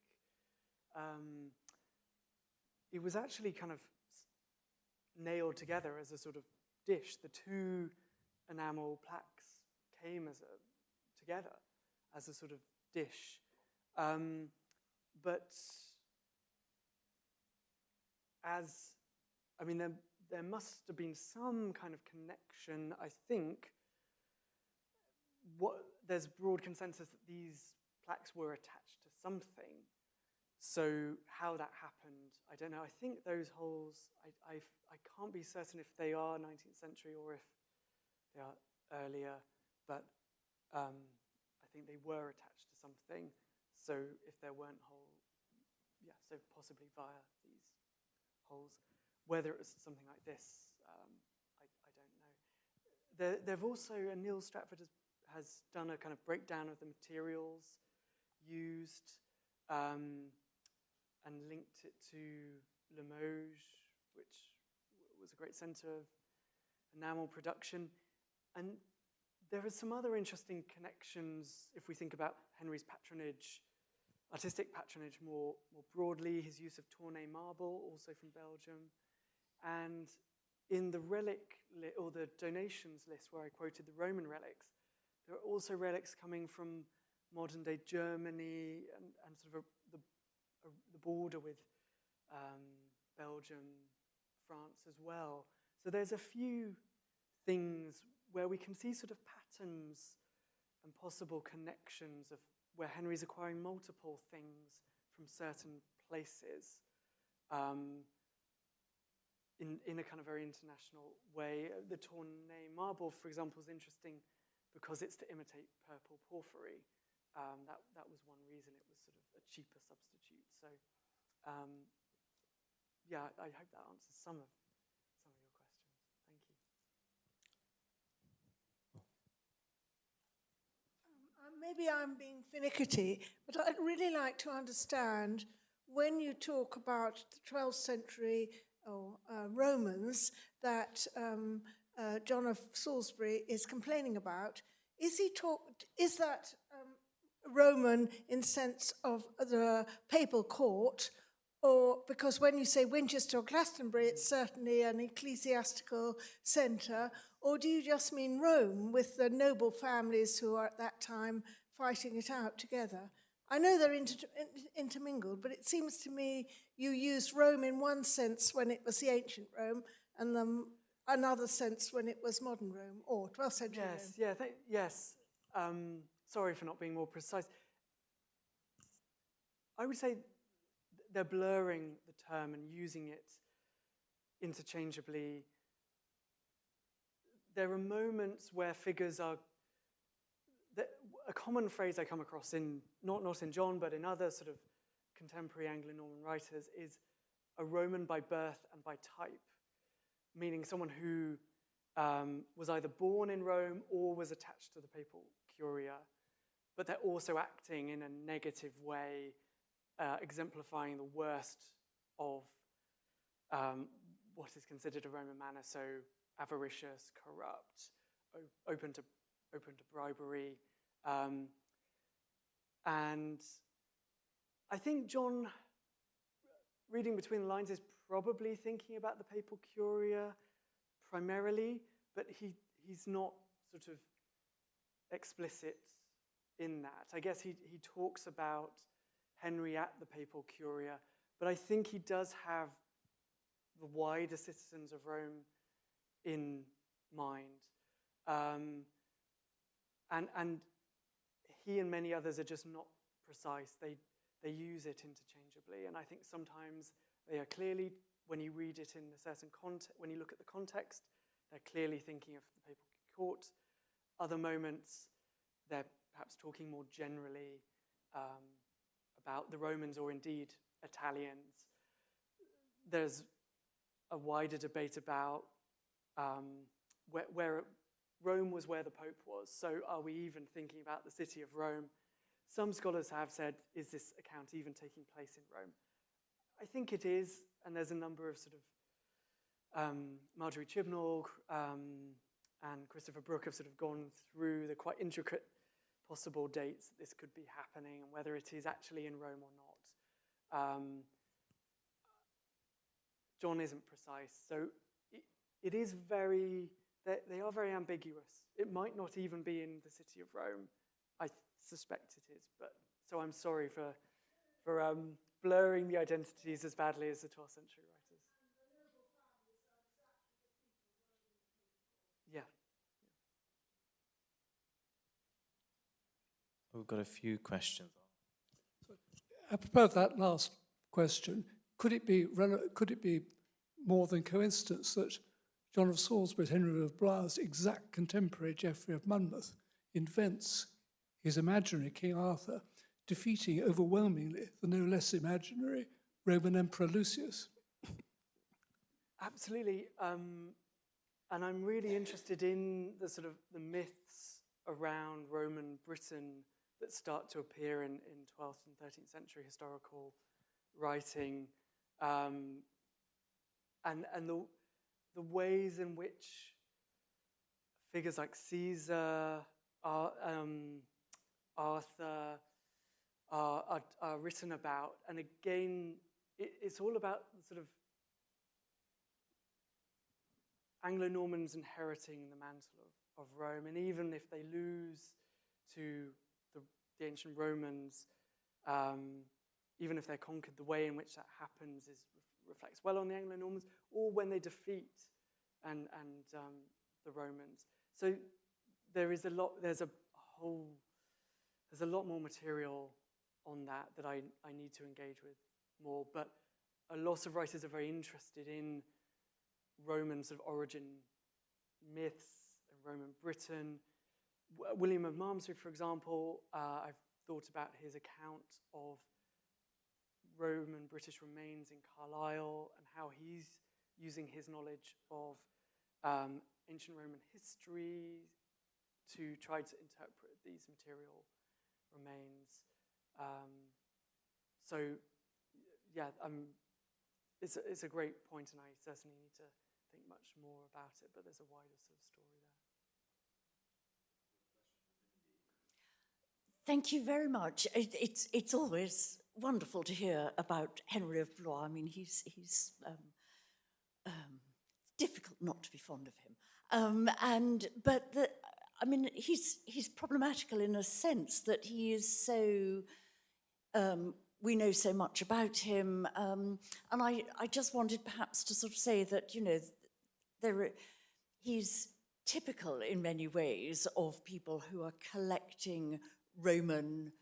it was actually kind of nailed together as a sort of dish. The two enamel plaques came together as a sort of dish. But there must have been some kind of connection, I think. There's broad consensus that these plaques were attached to something. So how that happened, I don't know. I think those holes, I can't be certain if they are 19th century or if they are earlier, but I think they were attached to something. So if there weren't holes, so possibly via these holes. Whether it was something like this, I don't know. They've also, Neil Stratford has done a kind of breakdown of the materials used, and linked it to Limoges, which was a great centre of enamel production. And there are some other interesting connections if we think about Henry's patronage, artistic patronage more broadly, his use of Tournai marble, also from Belgium. And in the relic, or the donations list where I quoted the Roman relics, there are also relics coming from modern-day Germany and sort of the border with Belgium, France as well. So there's a few things where we can see sort of patterns and possible connections of where Henry's acquiring multiple things from certain places in a kind of very international way. The Tournai marble, for example, is interesting because it's to imitate purple porphyry. That was one reason it was sort of a cheaper substitute. So, yeah, I hope that answers some of your questions. Thank you. Maybe I'm being finicky, but I'd really like to understand when you talk about the 12th century Romans that John of Salisbury is complaining about. Is that Roman in sense of the papal court, or because when you say Winchester or Glastonbury, it's certainly an ecclesiastical centre, or do you just mean Rome with the noble families who are at that time fighting it out together? I know they're intermingled, but it seems to me you used Rome in one sense when it was the ancient Rome, and another sense when it was modern Rome, or 12th century Rome. Yes. Sorry for not being more precise. I would say they're blurring the term and using it interchangeably. There are moments where figures are... A common phrase I come across in, not in John, but in other sort of contemporary Anglo-Norman writers is a Roman by birth and by type, meaning someone who was either born in Rome or was attached to the papal curia, but they're also acting in a negative way, exemplifying the worst of what is considered a Roman manner, so avaricious, corrupt, open to bribery. And I think John, reading between the lines, is probably thinking about the papal curia primarily, but he's not sort of explicit in that. I guess he talks about Henry at the papal curia, but I think he does have the wider citizens of Rome in mind. And he and many others are just not precise. They use it interchangeably, and I think sometimes they are clearly, when you read it in a certain context, when you look at the context, they're clearly thinking of the papal court. Other moments, they're perhaps talking more generally about the Romans or indeed Italians. There's a wider debate about where Rome was where the Pope was. So are we even thinking about the city of Rome? Some scholars have said, is this account even taking place in Rome? I think it is, and there's a number of sort of Marjorie Chibnall and Christopher Brooke have sort of gone through the quite intricate possible dates that this could be happening and whether it is actually in Rome or not. John isn't precise, so it is very, they are very ambiguous. It might not even be in the city of Rome. I suspect it is, but so I'm sorry for blurring the identities as badly as the 12th century writers. Yeah. We've got a few questions. Apropos of that last question, could it be more than coincidence that John of Salisbury, Henry of Blois' exact contemporary Geoffrey of Monmouth, invents his imaginary King Arthur, defeating overwhelmingly the no less imaginary Roman Emperor Lucius? Absolutely, and I'm really interested in the sort of the myths around Roman Britain that start to appear in 12th and 13th century historical writing, and the ways in which figures like Caesar, Arthur are written about. And again, it's all about the sort of Anglo-Normans inheriting the mantle of Rome. And even if they lose to the ancient Romans, even if they're conquered, the way in which that happens reflects well on the Anglo-Normans, or when they defeat and the Romans. So there's a lot more material on that I need to engage with more, but a lot of writers are very interested in Roman sort of origin myths and Roman Britain. William of Malmesbury, for example, I've thought about his account of Roman British remains in Carlisle and how he's using his knowledge of ancient Roman history to try to interpret these material remains. So, yeah, it's a great point, and I certainly need to think much more about it, but there's a wider sort of story there. Thank you very much. It's always wonderful to hear about Henry of Blois. I mean, he's difficult not to be fond of him. He's problematical in a sense that he is so. We know so much about him, and I just wanted perhaps to sort of say that, you know, he's typical in many ways of people who are collecting Roman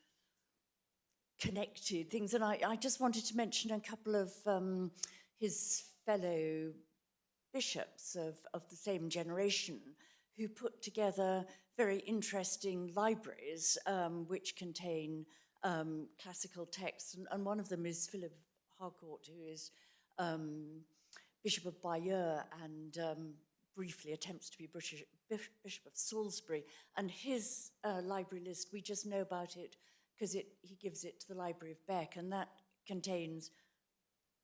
connected things. And I just wanted to mention a couple of his fellow bishops of the same generation who put together very interesting libraries which contain classical texts. And one of them is Philip Harcourt, who is Bishop of Bayeux and briefly attempts to be Bishop of Salisbury. And his library list, we just know about it because he gives it to the Library of Beck, and that contains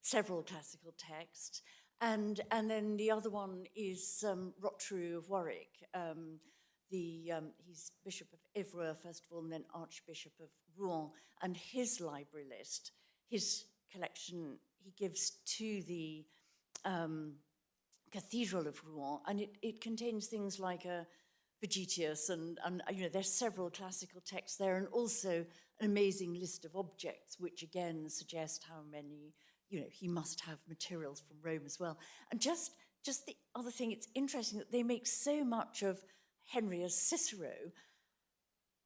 several classical texts. And then the other one is Rotrou of Warwick. He's Bishop of Évreux, first of all, and then Archbishop of Rouen. And his library list, his collection, he gives to the Cathedral of Rouen, and it contains things like Vegetius, and you know, there's several classical texts there, and also an amazing list of objects, which again suggest how many, you know, he must have materials from Rome as well. And just the other thing, it's interesting that they make so much of Henry as Cicero,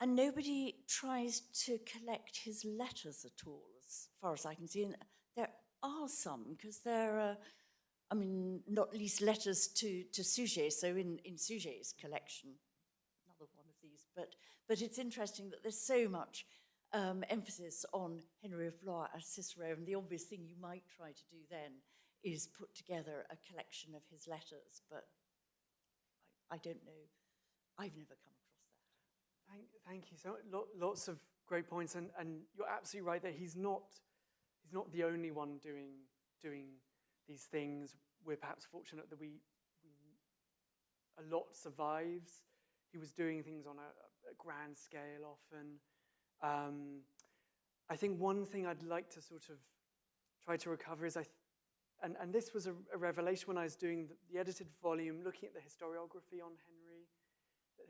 and nobody tries to collect his letters at all, as far as I can see. And there are some, because there are, I mean, not least letters to Suger, so in Suger's collection, another one of these. But it's interesting that there's so much emphasis on Henry of Blois as Cicero, and the obvious thing you might try to do then is put together a collection of his letters, but I don't know. I've never come across that. Thank you. So lots of great points, and you're absolutely right that he's not the only one doing these things. We're perhaps fortunate that a lot survives. He was doing things on a grand scale often. I think one thing I'd like to sort of try to recover is, and this was a revelation when I was doing the edited volume, looking at the historiography on Henry, that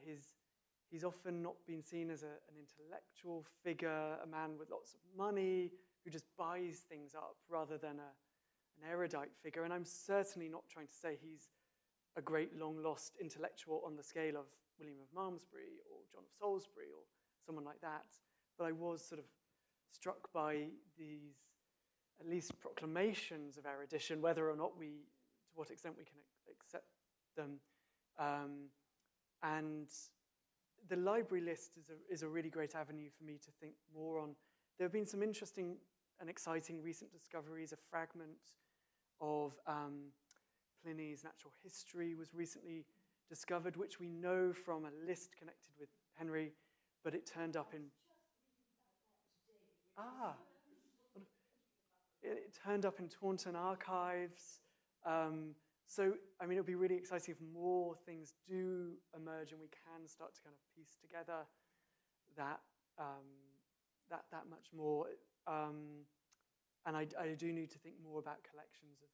he's often not been seen as an intellectual figure, a man with lots of money, who just buys things up rather than an erudite figure. And I'm certainly not trying to say he's a great long-lost intellectual on the scale of William of Malmesbury or John of Salisbury or someone like that. But I was sort of struck by these, at least proclamations of erudition, whether or not to what extent we can accept them. And the library list is a really great avenue for me to think more on. There have been some interesting and exciting recent discoveries. A fragment of Pliny's Natural History was recently discovered, which we know from a list connected with Henry, but it turned up in... It turned up in Taunton archives. So, I mean, it'll be really exciting if more things do emerge and we can start to kind of piece together that much more. And I do need to think more about collections of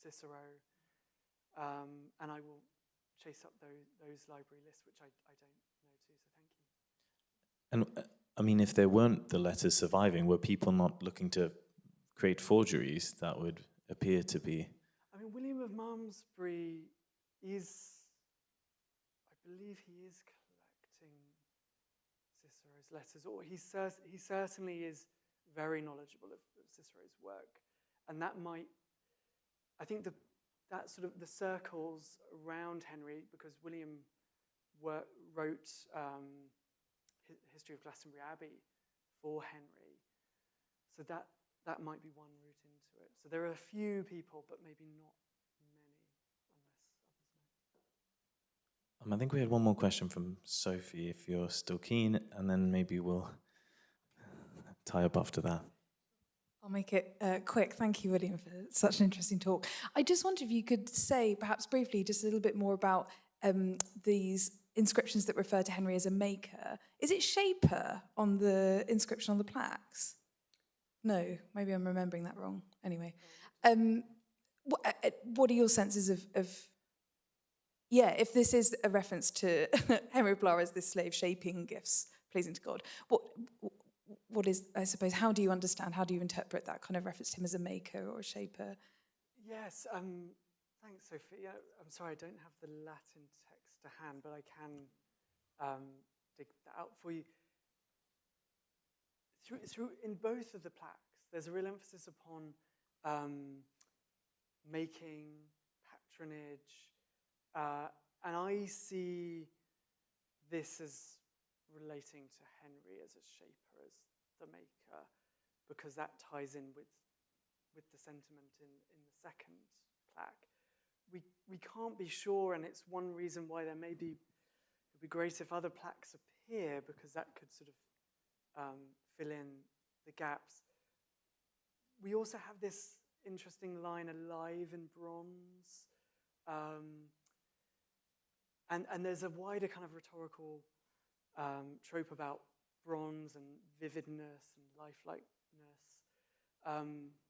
Cicero. And I will chase up those library lists, which I don't know too, so thank you. And I mean, if there weren't the letters surviving, were people not looking to create forgeries that would appear to be? I mean, William of Malmesbury is, I believe he is collecting Cicero's letters, or he certainly is very knowledgeable of Cicero's work, and that might, I think that sort of the circles around Henry, because William wrote History of Glastonbury Abbey for Henry, so that might be one route into it. So there are a few people, but maybe not many, unless others know. I think we had one more question from Sophie, if you're still keen, and then maybe we'll tie up after that. I'll make it quick. Thank you, William, for such an interesting talk. I just wondered if you could say, perhaps briefly, just a little bit more about these inscriptions that refer to Henry as a maker. Is it shaper on the inscription on the plaques? No, maybe I'm remembering that wrong. Anyway, what are your senses of if this is a reference to Henry of Blois as this slave shaping gifts pleasing to God, what is, I suppose, how do you understand, how do you interpret that kind of reference to him as a maker or a shaper? Yes, thanks, Sophie. I'm sorry, I don't have the Latin text to hand, but I can dig that out for you. In both of the plaques, there's a real emphasis upon making, patronage, and I see this as relating to Henry as a shaper, as the maker, because that ties in with the sentiment in the second plaque. We can't be sure, and it's one reason why it would be great if other plaques appear, because that could sort of fill in the gaps. We also have this interesting line, alive in bronze, and there's a wider kind of rhetorical trope about bronze and vividness and lifelikeness.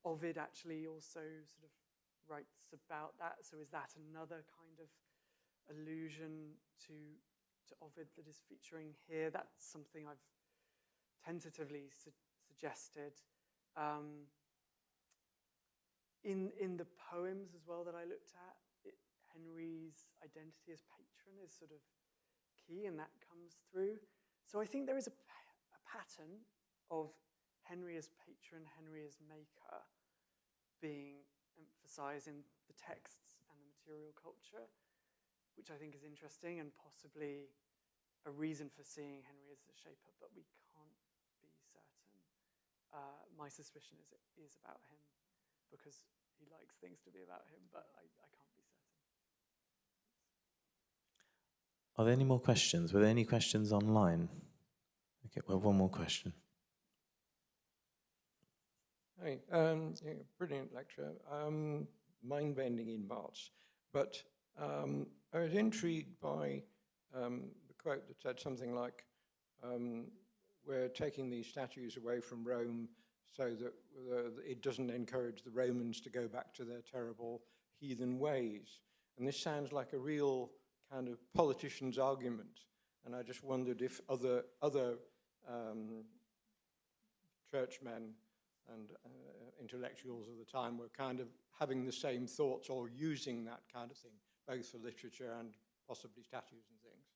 Ovid actually also sort of writes about that, so is that another kind of allusion to Ovid that is featuring here? That's something I've tentatively suggested. In the poems as well that I looked at, Henry's identity as patron is sort of key, and that comes through. So I think there is a pattern of Henry as patron, Henry as maker being emphasized in the texts and the material culture, which I think is interesting and possibly a reason for seeing Henry as a shaper, but we can't be certain. My suspicion is it is about him, because he likes things to be about him, but I can't be certain. Are there any more questions? Were there any questions online? Okay, well, one more question. Hi, brilliant lecture, mind-bending in parts, but I was intrigued by the quote that said something like, we're taking these statues away from Rome so that it doesn't encourage the Romans to go back to their terrible heathen ways. And this sounds like a real kind of politician's argument, and I just wondered if other churchmen and intellectuals of the time were kind of having the same thoughts or using that kind of thing, both for literature and possibly statues and things.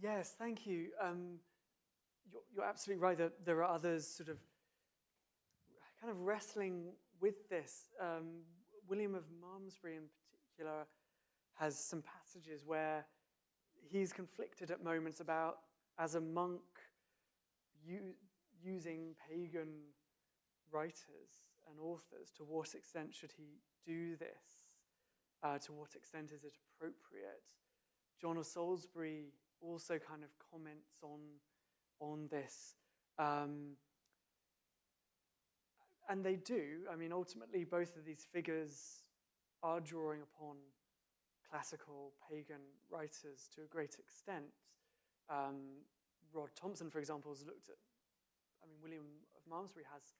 Yes, thank you. You're absolutely right that there are others sort of kind of wrestling with this. William of Malmesbury in particular has some passages where he's conflicted at moments about, as a monk, using pagan writers and authors, to what extent should he do this? To what extent is it appropriate? John of Salisbury also kind of comments on this. And they do. I mean, ultimately, both of these figures are drawing upon classical pagan writers to a great extent. Rod Thompson, for example, has looked at, William of Malmesbury has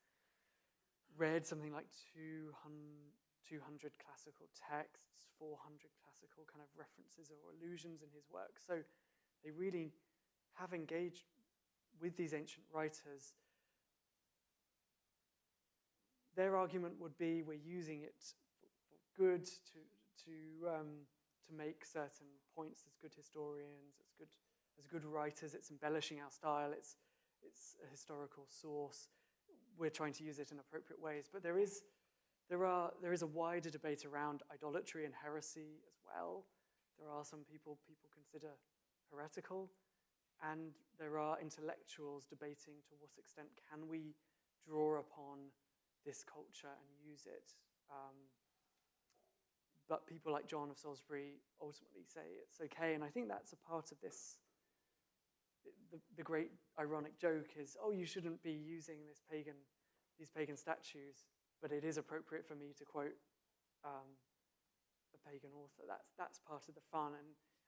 read something like 200 classical texts, 400 classical kind of references or allusions in his work. So they really have engaged with these ancient writers. Their argument would be, we're using it for good to to make certain points as good historians, as good writers. It's embellishing our style. It's a historical source. We're trying to use it in appropriate ways. But there is a wider debate around idolatry and heresy as well. There are some people consider heretical, and there are intellectuals debating to what extent can we draw upon this culture and use it. But people like John of Salisbury ultimately say it's okay, and I think that's a part of this. The great ironic joke is, oh, you shouldn't be using these pagan statues, but it is appropriate for me to quote a pagan author. That's part of the fun,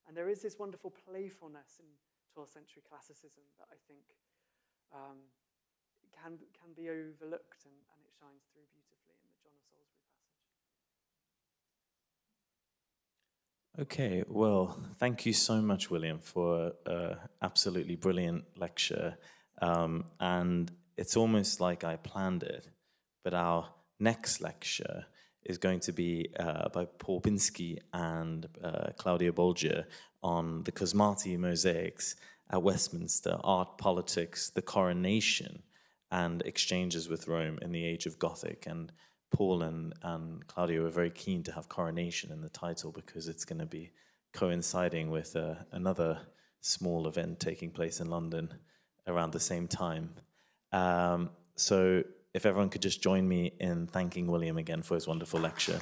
and there is this wonderful playfulness in 12th century classicism that I think can be overlooked, and it shines through beautifully in the John of Salisbury passage. Okay, well, thank you so much, William, for an absolutely brilliant lecture. And it's almost like I planned it, but our next lecture is going to be by Paul Binsky and Claudia Bolger on the Cosmati mosaics at Westminster, art, politics, the coronation, and exchanges with Rome in the age of Gothic. And Paul and Claudia were very keen to have coronation in the title because it's going to be coinciding with another small event taking place in London around the same time. So if everyone could just join me in thanking William again for his wonderful lecture.